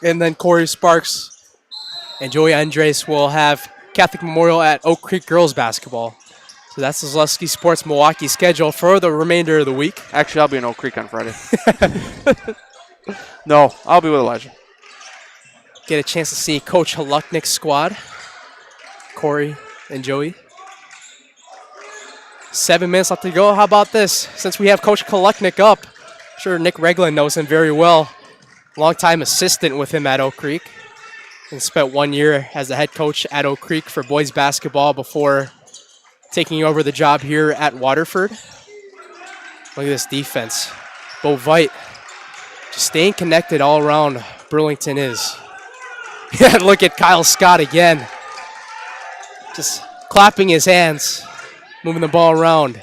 Speaker 1: And then Corey Sparks and Joey Andres will have Catholic Memorial at Oak Creek Girls Basketball. So that's the Zaleski Sports Milwaukee schedule for the remainder of the week.
Speaker 2: Actually, I'll be in Oak Creek on Friday. No, I'll be with Elijah.
Speaker 1: Get a chance to see Coach Haluknik's squad, Corey and Joey. 7 minutes left to go. How about this? Since we have Coach Haluknik up, I'm sure Nick Ragland knows him very well. Longtime assistant with him at Oak Creek. And spent 1 year as the head coach at Oak Creek for boys basketball before taking over the job here at Waterford. Look at this defense. Bo Veit just staying connected all around. Burlington is. Yeah, look at Kyle Scott again. Just clapping his hands, moving the ball around.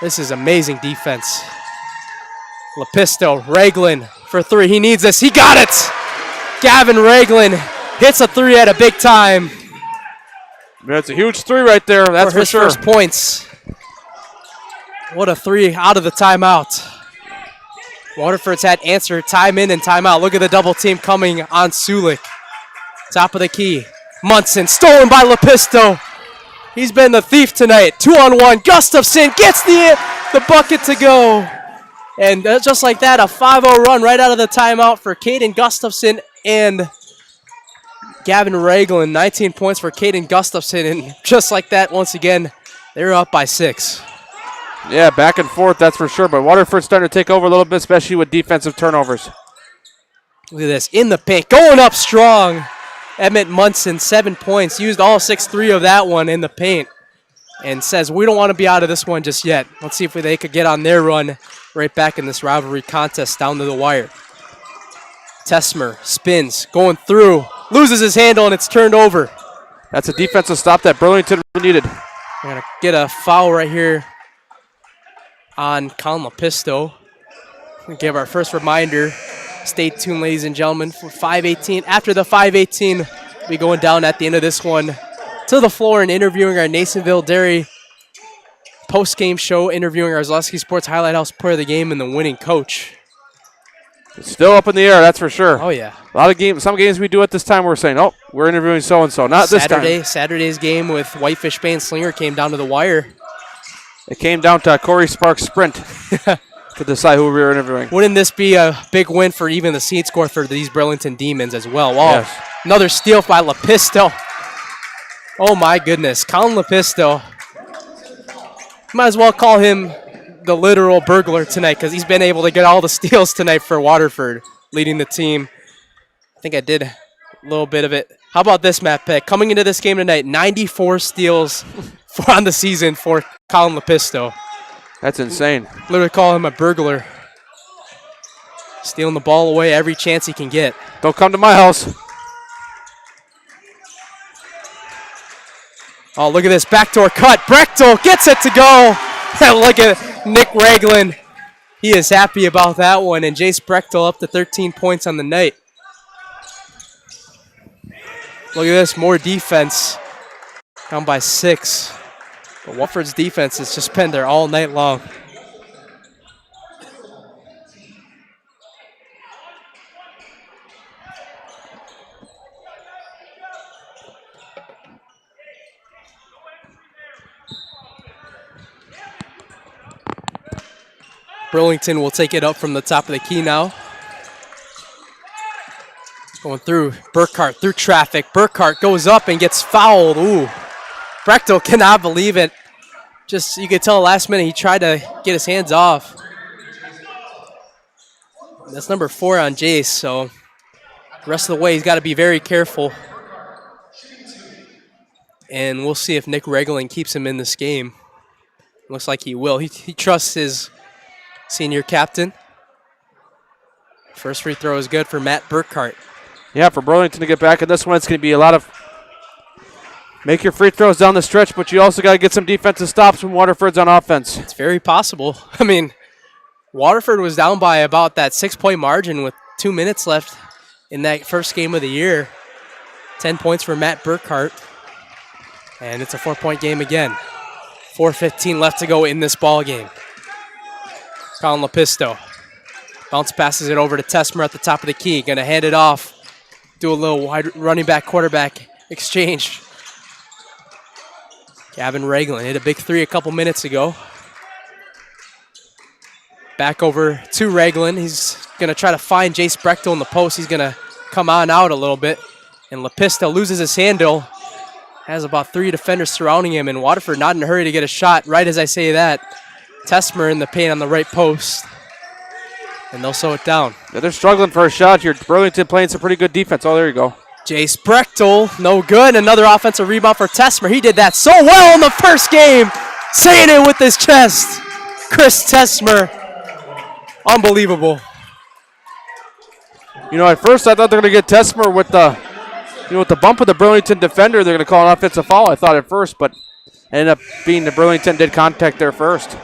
Speaker 1: This is amazing defense. Lepisto, Ragland for 3. He needs this. He got it! Gavin Ragland hits a three at a big time.
Speaker 2: That's a huge three right there, that's for
Speaker 1: his
Speaker 2: sure.
Speaker 1: First points. What a three out of the timeout. Waterford's had answer time in and time out. Look at the double team coming on Sulik. Top of the key. Munson stolen by Lepisto. He's been the thief tonight. 2-on-1. Gustafson gets the bucket to go. And just like that, a 5-0 run right out of the timeout for Caden Gustafson and Gavin Ragland. 19 points for Caden Gustafson. And just like that, once again, they're up by 6.
Speaker 2: Yeah, back and forth, that's for sure. But Waterford's starting to take over a little bit, especially with defensive turnovers.
Speaker 1: Look at this, in the paint, going up strong. Emmett Munson, 7 points, used all 6-3 of that one in the paint. And says, we don't want to be out of this one just yet. Let's see if they could get on their run right back in this rivalry contest down to the wire. Tesmer spins, going through, loses his handle, and it's turned over.
Speaker 2: That's a defensive stop that Burlington needed.
Speaker 1: We're going to get a foul right here on Colin Lepisto. We'll give our first reminder. Stay tuned, ladies and gentlemen, for 5:18. After the 5:18, we'll be going down at the end of this one to the floor and interviewing our Nasonville Dairy post-game show, interviewing our Zaleski Sports Highlight House player of the game and the winning coach.
Speaker 2: It's still up in the air, that's for sure.
Speaker 1: Oh, yeah.
Speaker 2: A lot of games, some games we do at this time, we're saying, oh, we're interviewing so-and-so. Not this time.
Speaker 1: Saturday's game with Whitefish Bay and Slinger came down to the wire.
Speaker 2: It came down to a Corey Sparks sprint to decide who we were interviewing.
Speaker 1: Wouldn't this be a big win for even the seed score for these Burlington Demons as well? Wow.
Speaker 2: Yes.
Speaker 1: Another steal by Lepisto. Oh, my goodness. Colin Lepisto. Might as well call him the literal burglar tonight because he's been able to get all the steals tonight for Waterford, leading the team. I think I did a little bit of it. How about this, Matt Peck? Coming into this game tonight, 94 steals on the season for Colin Lepisto.
Speaker 2: That's insane.
Speaker 1: Literally call him a burglar. Stealing the ball away every chance he can get.
Speaker 2: Don't come to my house.
Speaker 1: Oh, look at this backdoor cut. Brechtel gets it to go. Look at Nick Ragland. He is happy about that one. And Jace Brechtel up to 13 points on the night. Look at this, more defense. Down by 6. But Watford's defense has just been there all night long. Burlington will take it up from the top of the key now. Going through Burkhart, through traffic. Burkhart goes up and gets fouled. Ooh. Brechtel cannot believe it. Just, you could tell last minute he tried to get his hands off. That's number 4 on Jace, so the rest of the way he's got to be very careful. And we'll see if Nick Regling keeps him in this game. Looks like he will. He trusts his senior captain. First free throw is good for Matt Burkhart.
Speaker 2: Yeah, for Burlington to get back in this one, it's going to be a lot of make your free throws down the stretch, but you also got to get some defensive stops when Waterford's on offense.
Speaker 1: It's very possible. I mean, Waterford was down by about that 6-point margin with 2 minutes left in that first game of the year. 10 points for Matt Burkhart. And it's a 4-point game again. 4:15 left to go in this ball game. Colin Lepisto. Bounce passes it over to Tesmer at the top of the key. Going to hand it off. Do a little wide running back quarterback exchange. Gavin Ragland hit a big 3 a couple minutes ago. Back over to Ragland. He's going to try to find Jace Brechtel in the post. He's going to come on out a little bit. And Lepisto loses his handle. Has about 3 defenders surrounding him. And Waterford not in a hurry to get a shot. Right as I say that, Tesmer in the paint on the right post. And they'll slow it down.
Speaker 2: Yeah, they're struggling for a shot here. Burlington playing some pretty good defense. Oh, there you go.
Speaker 1: Jace Brechtel, no good. Another offensive rebound for Tesmer. He did that so well in the first game. Saying it with his chest. Chris Tesmer. Unbelievable.
Speaker 2: You know, at first I thought they were going to get Tesmer with the, with the bump of the Burlington defender. They're going to call an offensive foul, I thought at first, but ended up being the Burlington did contact there first.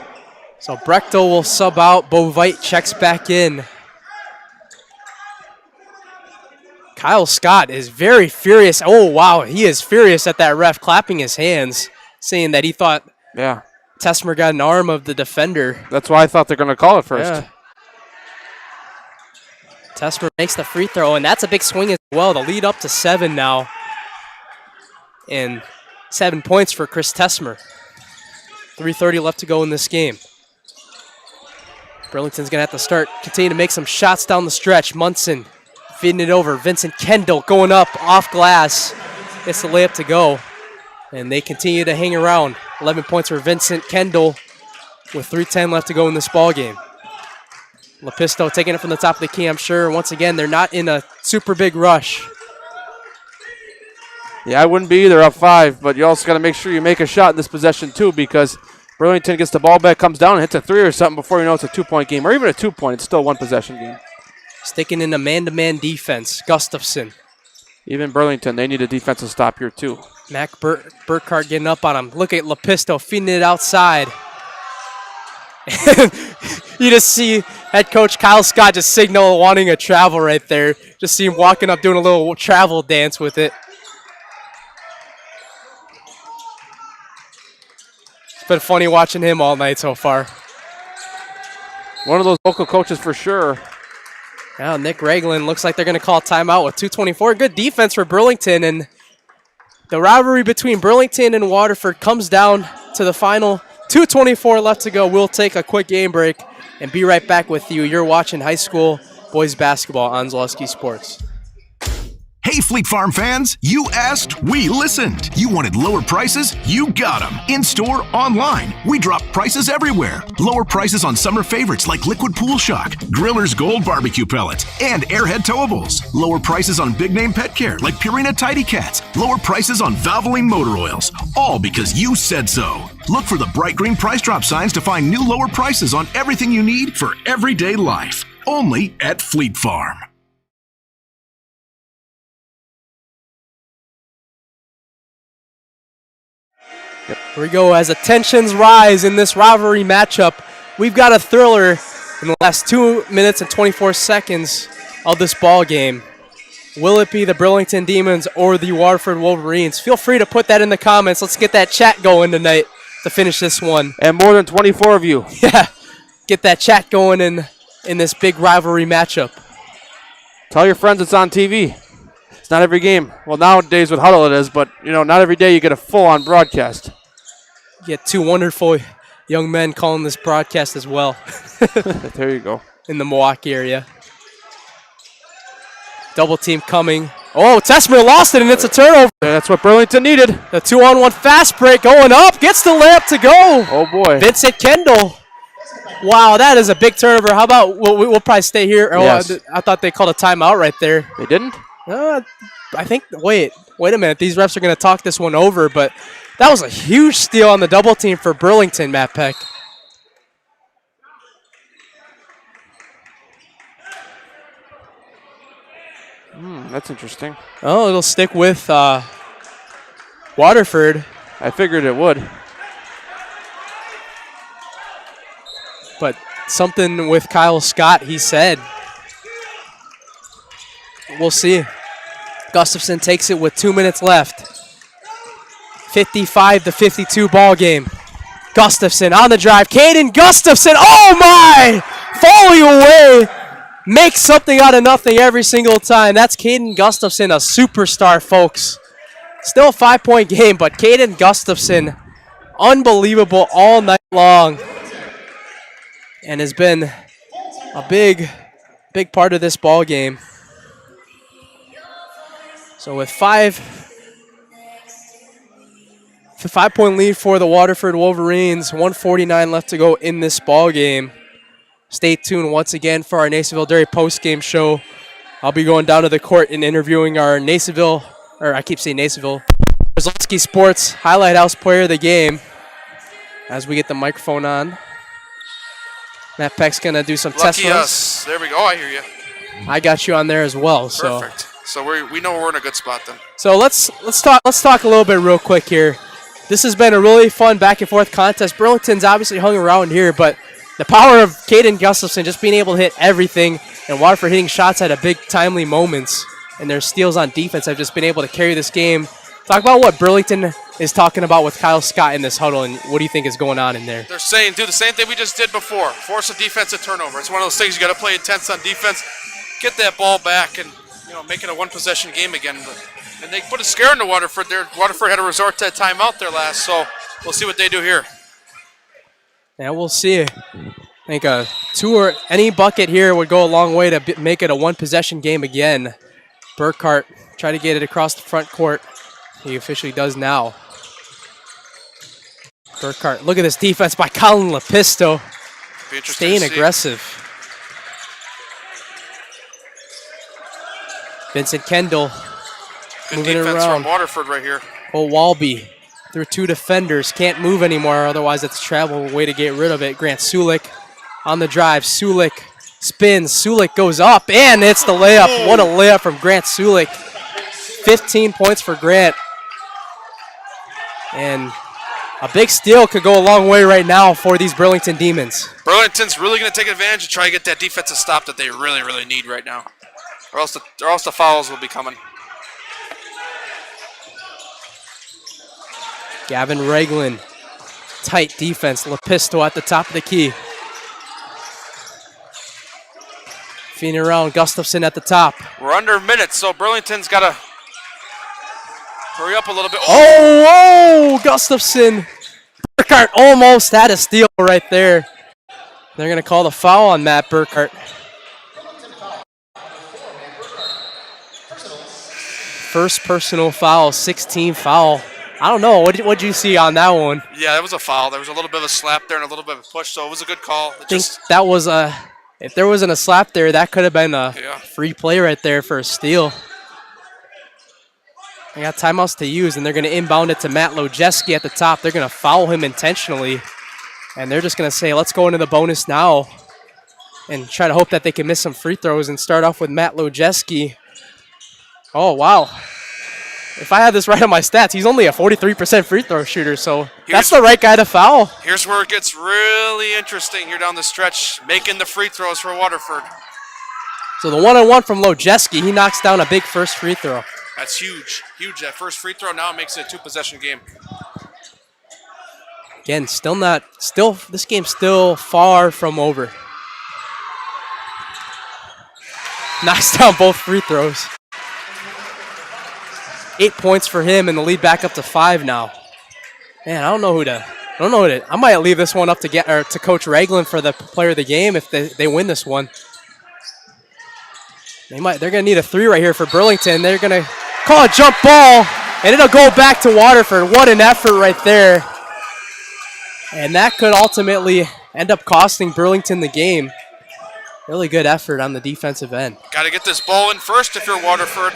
Speaker 1: So Brechtel will sub out. Bovite checks back in. Kyle Scott is very furious. Oh, wow. He is furious at that ref, clapping his hands, saying that he thought Tesmer got an arm of the defender.
Speaker 2: That's why I thought they're going to call it first.
Speaker 1: Yeah. Tesmer makes the free throw, and that's a big swing as well. The lead up to 7 now. And 7 points for Chris Tesmer. 3:30 left to go in this game. Burlington's going to have to continue to make some shots down the stretch. Munson feeding it over. Vincent Kendall going up off glass. Gets the layup to go. And they continue to hang around. 11 points for Vincent Kendall with 3:10 left to go in this ball game. Lepisto taking it from the top of the key, I'm sure. Once again, they're not in a super big rush.
Speaker 2: Yeah, I wouldn't be either, up 5, but you also got to make sure you make a shot in this possession too, because Burlington gets the ball back, comes down, and hits a 3 or something before you know it's a 2-point game, or even a 2-point. It's still a 1-possession game.
Speaker 1: Sticking in a man-to-man defense, Gustafson.
Speaker 2: Even Burlington, they need a defensive stop here too.
Speaker 1: Mac Burkhart getting up on him. Look at Lepisto feeding it outside. You just see head coach Kyle Scott just signal wanting a travel right there. Just see him walking up doing a little travel dance with it. It's been funny watching him all night so far.
Speaker 2: One of those local coaches for sure.
Speaker 1: Now Nick Ragland looks like they're going to call timeout with 2:24. Good defense for Burlington, and the rivalry between Burlington and Waterford comes down to the final. 2:24 left to go. We'll take a quick game break and be right back with you. You're watching high school boys basketball on Zaleski Sports.
Speaker 12: Hey, Fleet Farm fans, you asked, we listened. You wanted lower prices? You got them. In-store, online. We drop prices everywhere. Lower prices on summer favorites like Liquid Pool Shock, Griller's Gold Barbecue Pellets, and Airhead Towables. Lower prices on big-name pet care like Purina Tidy Cats. Lower prices on Valvoline motor oils. All because you said so. Look for the bright green price drop signs to find new lower prices on everything you need for everyday life. Only at Fleet Farm.
Speaker 1: Here we go as the tensions rise in this rivalry matchup. We've got a thriller in the last 2 minutes and 24 seconds of this ball game. Will it be the Burlington Demons or the Waterford Wolverines? Feel free to put that in the comments. Let's get that chat going tonight to finish this one.
Speaker 2: And more than 24 of you.
Speaker 1: Yeah, get that chat going in this big rivalry matchup.
Speaker 2: Tell your friends it's on TV. It's not every game. Well, nowadays with Huddle it is, but not every day you get a full-on broadcast.
Speaker 1: Get 2 wonderful young men calling this broadcast as well.
Speaker 2: There you go.
Speaker 1: In the Milwaukee area. Double team coming. Oh, Tesmer lost it, and it's a turnover.
Speaker 2: Yeah, that's what Burlington needed.
Speaker 1: The 2-on-1 fast break going up. Gets the layup to go.
Speaker 2: Oh, boy.
Speaker 1: Vincent Kendall. Wow, that is a big turnover. How about we'll probably stay here. Oh,
Speaker 2: yes.
Speaker 1: I thought they called a timeout right there.
Speaker 2: They didn't?
Speaker 1: I think, wait a minute. These refs are going to talk this one over, but that was a huge steal on the double team for Burlington, Matt Peck.
Speaker 2: That's interesting.
Speaker 1: Oh, it'll stick with Waterford.
Speaker 2: I figured it would.
Speaker 1: But something with Kyle Scott, he said. We'll see. Gustafson takes it with 2 minutes left. 55-52 ball game. Gustafson on the drive. Caden Gustafson, oh my! Falling away. Makes something out of nothing every single time. That's Caden Gustafson, a superstar, folks. Still a 5-point game, but Caden Gustafson, unbelievable all night long. And has been a big part of this ball game. So with 5-point lead for the Waterford Wolverines, 1:49 left to go in this ball game. Stay tuned once again for our Nasonville Dairy post-game show. I'll be going down to the court and interviewing our Nasonville, Zaleski Sports Highlight House Player of the Game as we get the microphone on. Matt Peck's going to do some test runs.
Speaker 17: Lucky us. There we go. I hear you.
Speaker 1: I got you on there as well.
Speaker 17: Perfect. So we know we're in a good spot then.
Speaker 1: So let's talk a little bit real quick here. This has been a really fun back and forth contest. Burlington's obviously hung around here, but the power of Caden Gustafson just being able to hit everything and Waterford hitting shots at a big timely moments. and their steals on defense have just been able to carry this game. Talk about what Burlington is talking about with Kyle Scott in this huddle, and what do you think is going on in there?
Speaker 17: They're saying do the same thing we just did before. Force a defensive turnover. It's one of those things you got to play intense on defense. Get that ball back and make it a one-possession game again. And they put a scare into Waterford there. Waterford had to resort to a timeout there last, so we'll see what they do here.
Speaker 1: Yeah, we'll see. I think a 2 or any bucket here would go a long way to make it a one-possession game again. Burkhart try to get it across the front court. He officially does now. Burkhart, look at this defense by Colin Lepisto. Staying aggressive. Vincent Kendall
Speaker 17: Good
Speaker 1: moving it
Speaker 17: defense
Speaker 1: around.
Speaker 17: from Waterford right here.
Speaker 1: Walby through 2 defenders. Can't move anymore, otherwise it's a travel way to get rid of it. Grant Sulik on the drive. Sulik spins. Sulik goes up, and it's the layup. What a layup from Grant Sulik. 15 points for Grant. And a big steal could go a long way right now for these Burlington Demons.
Speaker 17: Burlington's really going to take advantage and try to get that defensive stop that they really, really need right now. Or else the fouls will be coming.
Speaker 1: Gavin Reglin, tight defense. Lepisto at the top of the key. Feeding around, Gustafson at the top.
Speaker 17: We're under a minute, so Burlington's got to hurry up a little bit.
Speaker 1: Oh, Gustafson. Burkhart almost had a steal right there. They're going to call the foul on Matt Burkhart. First personal foul, 16 foul. I don't know. What did you see on that one?
Speaker 17: Yeah, that was a foul. There was a little bit of a slap there and a little bit of a push, so it was a good call.
Speaker 1: I think that was a, if there wasn't a slap there, that could have been a free play right there for a steal. They got timeouts to use, and they're going to inbound it to Matt Lojeski at the top. They're going to foul him intentionally, and they're just going to say, let's go into the bonus now and try to hope that they can miss some free throws and start off with Matt Lojeski. Oh, wow. If I had this right on my stats, he's only a 43% free throw shooter, so that's the right guy to foul.
Speaker 17: Here's where it gets really interesting here down the stretch, making the free throws for Waterford.
Speaker 1: So the 1-on-1 from Lojeski, he knocks down a big first free throw.
Speaker 17: That's huge. Huge. That first free throw now makes it a 2-possession game.
Speaker 1: Again, this game's still far from over. Knocks down both free throws. 8 points for him, and the lead back up to 5 now. Man, I don't know who to. I might leave this one up to Coach Reglin for the player of the game if they win this one. They're gonna need a 3 right here for Burlington. They're gonna call a jump ball, and it'll go back to Waterford. What an effort right there. And that could ultimately end up costing Burlington the game. Really good effort on the defensive end.
Speaker 17: Got to get this ball in first if you're Waterford.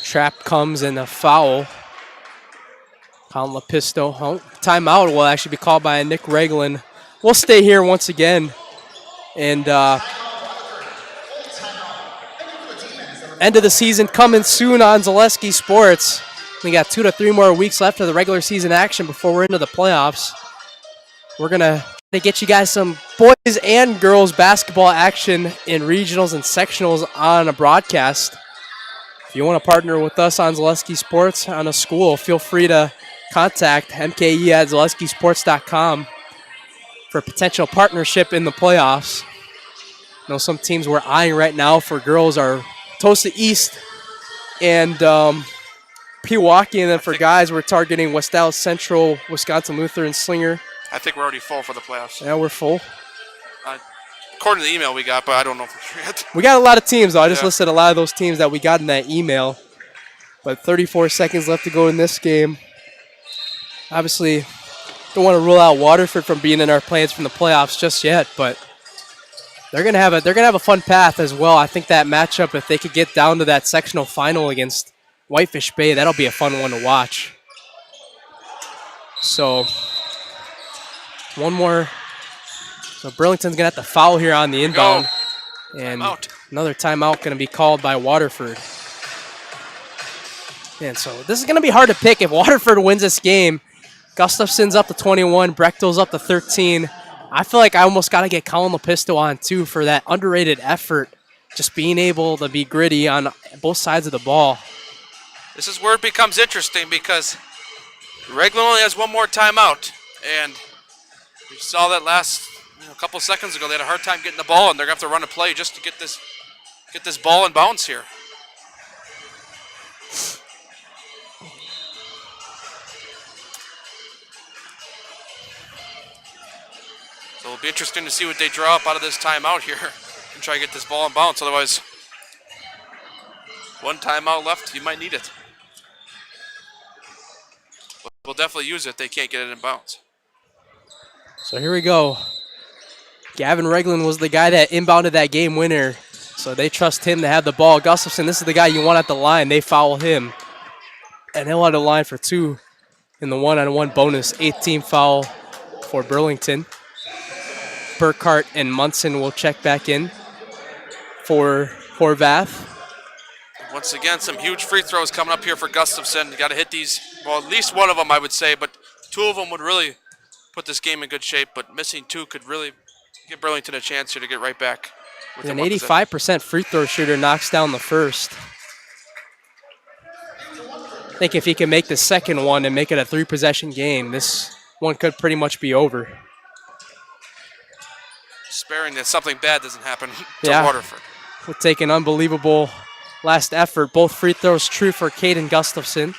Speaker 1: Trap comes and a foul. Colin Lepisto. Oh, timeout will actually be called by Nick Reglin. We'll stay here once again. And end of the season coming soon on Zaleski Sports. We got 2 to 3 more weeks left of the regular season action before we're into the playoffs. We're going to get you guys some boys and girls basketball action in regionals and sectionals on a broadcast. If you want to partner with us on Zaleski Sports on a school, feel free to contact mke@zaleskisports.com for a potential partnership in the playoffs. I know some teams we're eyeing right now for girls are Tosa East and Pewaukee, and then for guys we're targeting West Dallas Central, Wisconsin Lutheran, Slinger.
Speaker 17: I think we're already full for the playoffs.
Speaker 1: Yeah, we're full.
Speaker 17: According to the email we got, but I don't know for sure yet.
Speaker 1: We got a lot of teams, though. I just listed a lot of those teams that we got in that email. But 34 seconds left to go in this game. Obviously, don't want to rule out Waterford from being in our plans from the playoffs just yet, but they're gonna have a fun path as well. I think that matchup, if they could get down to that sectional final against Whitefish Bay, that'll be a fun one to watch. So one more. So Burlington's going to have to foul here on the inbound. And another timeout going to be called by Waterford. And so this is going to be hard to pick. If Waterford wins this game, Gustafson's up to 21, Brechtel's up to 13. I feel like I almost got to get Colin Lepisto on too for that underrated effort, just being able to be gritty on both sides of the ball.
Speaker 17: This is where it becomes interesting because Reglan only has one more timeout, and we saw that last couple seconds ago. They had a hard time getting the ball, and they're going to have to run a play just to get this ball in bounds here. So it'll be interesting to see what they draw up out of this timeout here and try to get this ball in bounds. Otherwise, one timeout left, you might need it. We'll definitely use it if they can't get it in bounds.
Speaker 1: So here we go. Gavin Reglan was the guy that inbounded that game winner, so they trust him to have the ball. Gustafson, this is the guy you want at the line. They foul him, and he'll have the line for 2 in the one-on-one bonus. 8th-team foul for Burlington. Burkhart and Munson will check back in for Horvath.
Speaker 17: Once again, some huge free throws coming up here for Gustafson. You got to hit these, well, at least one of them, I would say, but 2 of them would really put this game in good shape, but missing 2 could really give Burlington a chance here to get right back. With
Speaker 1: An 85% free throw shooter knocks down the first. I think if he can make the second one and make it a 3-possession game, this one could pretty much be over.
Speaker 17: Sparing that something bad doesn't happen to Waterford.
Speaker 1: We'll take an unbelievable last effort. Both free throws true for Caden Gustafson.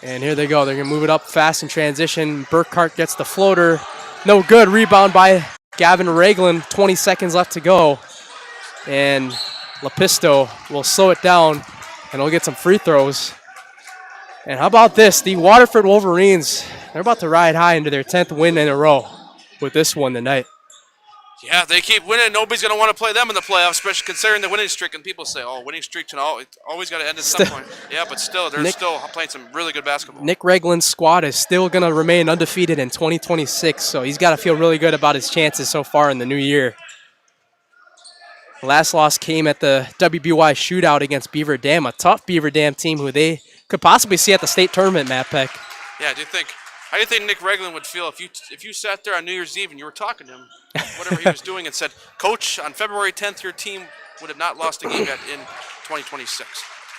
Speaker 1: And here they go. They're going to move it up fast in transition. Burkhart gets the floater. No good. Rebound by Gavin Reglan. 20 seconds left to go. And Lepisto will slow it down, and he'll get some free throws. And how about this? The Waterford Wolverines, they're about to ride high into their 10th win in a row with this one tonight.
Speaker 17: Yeah, they keep winning. Nobody's going to want to play them in the playoffs, especially considering the winning streak. And people say, oh, winning streaks and all, it's always got to end at some point. Yeah, but still, they're still playing some really good basketball.
Speaker 1: Nick Reglan's squad is still going to remain undefeated in 2026, so he's got to feel really good about his chances so far in the new year. The last loss came at the WBY shootout against Beaver Dam, a tough Beaver Dam team who they could possibly see at the state tournament, Matt Peck.
Speaker 17: Yeah, how do you think Nick Reglan would feel if you sat there on New Year's Eve and you were talking to him, whatever he was doing, and said, Coach, on February 10th, your team would have not lost a game yet in 2026.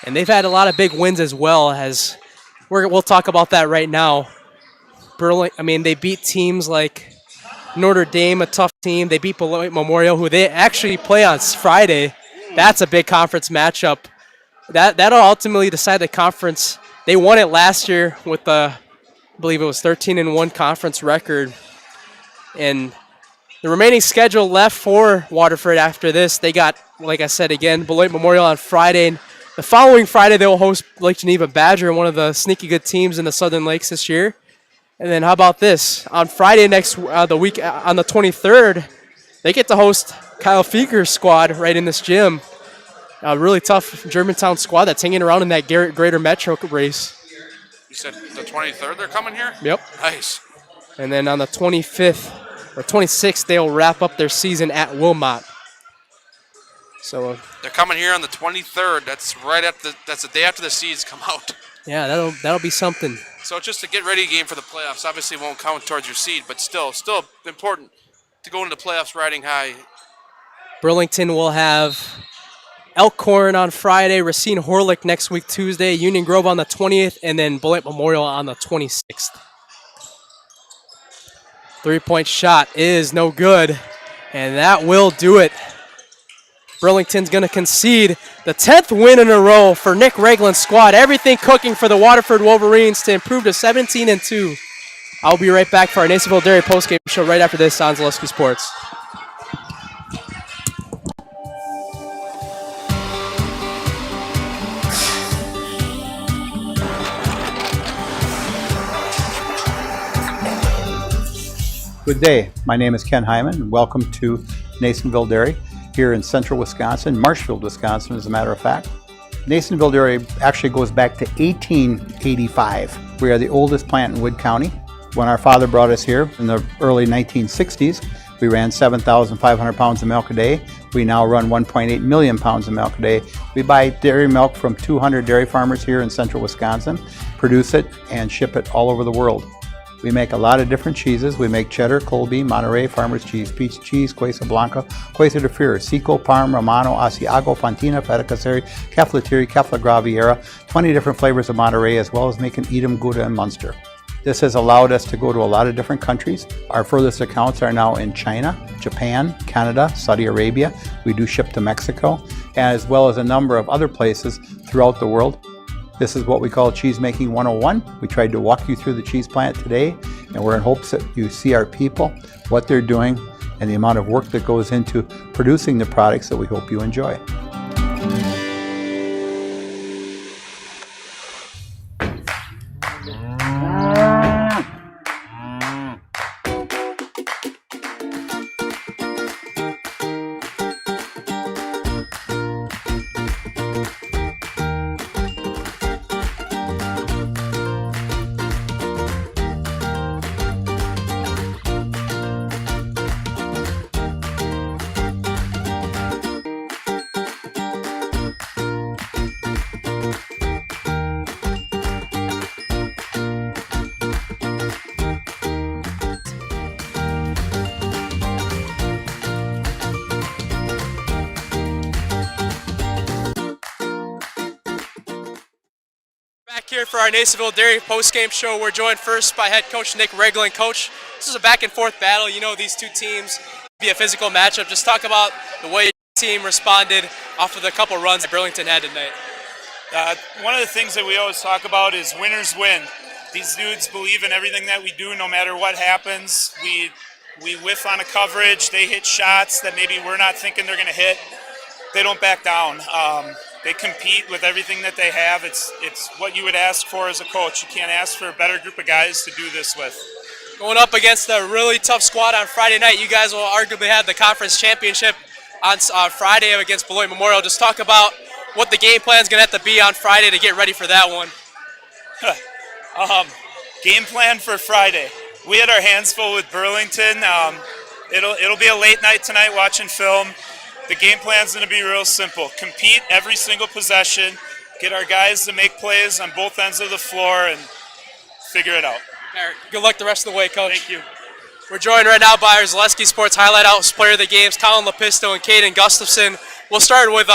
Speaker 1: And they've had a lot of big wins as well, as we'll talk about that right now. They beat teams like Notre Dame, a tough team. They beat Beloit Memorial, who they actually play on Friday. That's a big conference matchup. That'll ultimately decide the conference. They won it last year with I believe it was 13-1 conference record. And the remaining schedule left for Waterford after this, they got, like I said again, Beloit Memorial on Friday. The following Friday, they will host Lake Geneva Badger, one of the sneaky good teams in the Southern Lakes this year. And then how about this? On Friday the week on the 23rd, they get to host Kyle Feger's squad right in this gym. A really tough Germantown squad that's hanging around in that Greater Metro race.
Speaker 17: You said the 23rd they're coming here?
Speaker 1: Yep.
Speaker 17: Nice.
Speaker 1: And then on the 25th or 26th, they'll wrap up their season at Wilmot. So
Speaker 17: they're coming here on the 23rd. That's that's the day after the seeds come out.
Speaker 1: Yeah, that'll be something.
Speaker 17: So it's just a get ready game for the playoffs. Obviously, it won't count towards your seed, but still important to go into the playoffs riding high.
Speaker 1: Burlington will have Elkhorn on Friday, Racine Horlick next week Tuesday, Union Grove on the 20th, and then Beloit Memorial on the 26th. 3-point shot is no good, and that will do it. Burlington's going to concede the 10th win in a row for Nick Reglan's squad. Everything cooking for the Waterford Wolverines to improve to 17-2. I'll be right back for our Nasonville Dairy postgame show right after this on Zaleski Sports.
Speaker 5: Good day. My name is Ken Hyman, and welcome to Nasonville Dairy here in central Wisconsin, Marshfield, Wisconsin, as a matter of fact. Nasonville Dairy actually goes back to 1885. We are the oldest plant in Wood County. When our father brought us here in the early 1960s, We ran 7,500 pounds of milk a day. We now run 1.8 million pounds of milk a day. We buy dairy milk from 200 dairy farmers here in central Wisconsin, produce it, and ship it all over the world. We make a lot of different cheeses. We make cheddar, Colby, Monterey, Farmer's Cheese, Peach Cheese, Quesa Blanca, Quesa de Fure, Seco, Parm, Romano, Asiago, Fontina, Feta Caseri, Cafflatiri, Caffla Graviera, 20 different flavors of Monterey, as well as making Edam, Gouda, and Munster. This has allowed us to go to a lot of different countries. Our furthest accounts are now in China, Japan, Canada, Saudi Arabia. We do ship to Mexico, as well as a number of other places throughout the world. This is what we call Cheese Making 101. We tried to walk you through the cheese plant today, and we're in hopes that you see our people, what they're doing, and the amount of work that goes into producing the products that we hope you enjoy.
Speaker 1: Here for our Nasonville Dairy post-game show. We're joined first by head coach Nick Reglan. Coach, this is a back-and-forth battle. You know these two teams be a physical matchup. Just talk about the way your team responded off of the couple runs that Burlington had tonight.
Speaker 18: One of the things that we always talk about is winners win. These dudes believe in everything that we do no matter what happens. We whiff on a coverage. They hit shots that maybe we're not thinking they're going to hit. They don't back down. They compete with everything that they have. It's what you would ask for as a coach. You can't ask for a better group of guys to do this with.
Speaker 1: Going up against a really tough squad on Friday night, you guys will arguably have the conference championship on Friday against Beloit Memorial. Just talk about what the game plan is going to have to be on Friday to get ready for that one.
Speaker 18: Game plan for Friday. We had our hands full with Burlington. It'll be a late night tonight watching film. The game plan's going to be real simple. Compete every single possession, get our guys to make plays on both ends of the floor, and figure it out.
Speaker 1: All right, good luck the rest of the way, Coach.
Speaker 18: Thank you.
Speaker 1: We're joined right now by our Zaleski Sports Highlight House Player of the Games, Colin Lepisto and Caden Gustafson. We'll start with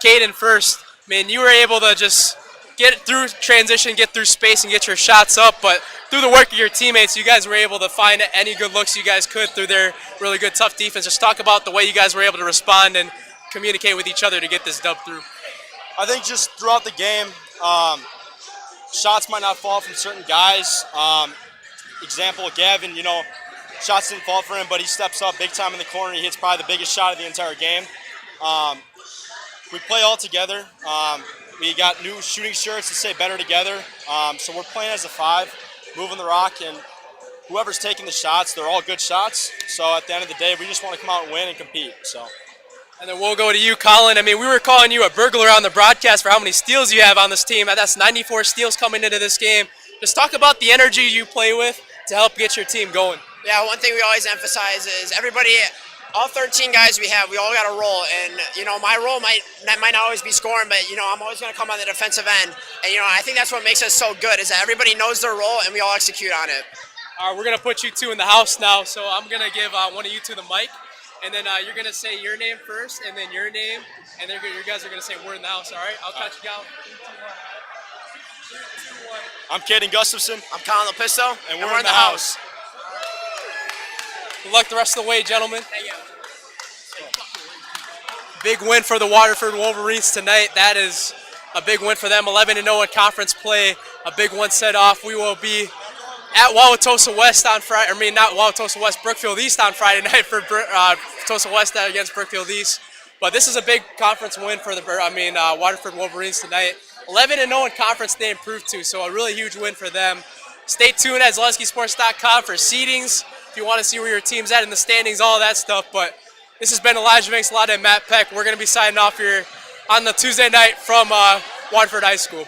Speaker 1: Caden first. I mean, you were able to just get through transition, get through space, and get your shots up, but through the work of your teammates, you guys were able to find any good looks you guys could through their really good, tough defense. Just talk about the way you guys were able to respond and communicate with each other to get this dub through.
Speaker 19: I think just throughout the game, shots might not fall from certain guys. Example, Gavin, shots didn't fall for him, but he steps up big time in the corner. He hits probably the biggest shot of the entire game. We play all together. We got new shooting shirts that say better together. So we're playing as a five, moving the rock, and whoever's taking the shots, they're all good shots. So at the end of the day, we just want to come out and win and compete.
Speaker 1: And then we'll go to you, Colin. I mean, we were calling you a burglar on the broadcast for how many steals you have on this team. That's 94 steals coming into this game. Just talk about the energy you play with to help get your team going.
Speaker 20: Yeah, one thing we always emphasize is everybody, all 13 guys we have, we all got a role. And, my role might not always be scoring, but, I'm always going to come on the defensive end. And, I think that's what makes us so good is that everybody knows their role and we all execute on it.
Speaker 1: All right, we're going to put you two in the house now. So I'm going to give one of you two the mic. And then you're going to say your name first and then your name. And you guys are going to say we're in the house, all right? I'll count you down. 3, 2, 1. 3, 2, 1.
Speaker 19: I'm Caden Gustafson.
Speaker 20: I'm Colin Lepisto.
Speaker 19: And we're in the house.
Speaker 1: Good luck the rest of the way, gentlemen. Thank you. Big win for the Waterford Wolverines tonight. That is a big win for them. 11-0 in conference play. A big one set off. We will be at Wauwatosa West on Friday. I mean, not Wauwatosa West, Brookfield East on Friday night for Tosa West against Brookfield East. But this is a big conference win for the Waterford Wolverines tonight. 11-0 in conference they improved to, so a really huge win for them. Stay tuned at ZaleskiSports.com for seedings. If you want to see where your team's at in the standings, all of that stuff. But this has been Elijah Vinks, Lada, and Matt Peck. We're going to be signing off here on the Tuesday night from Waterford High School.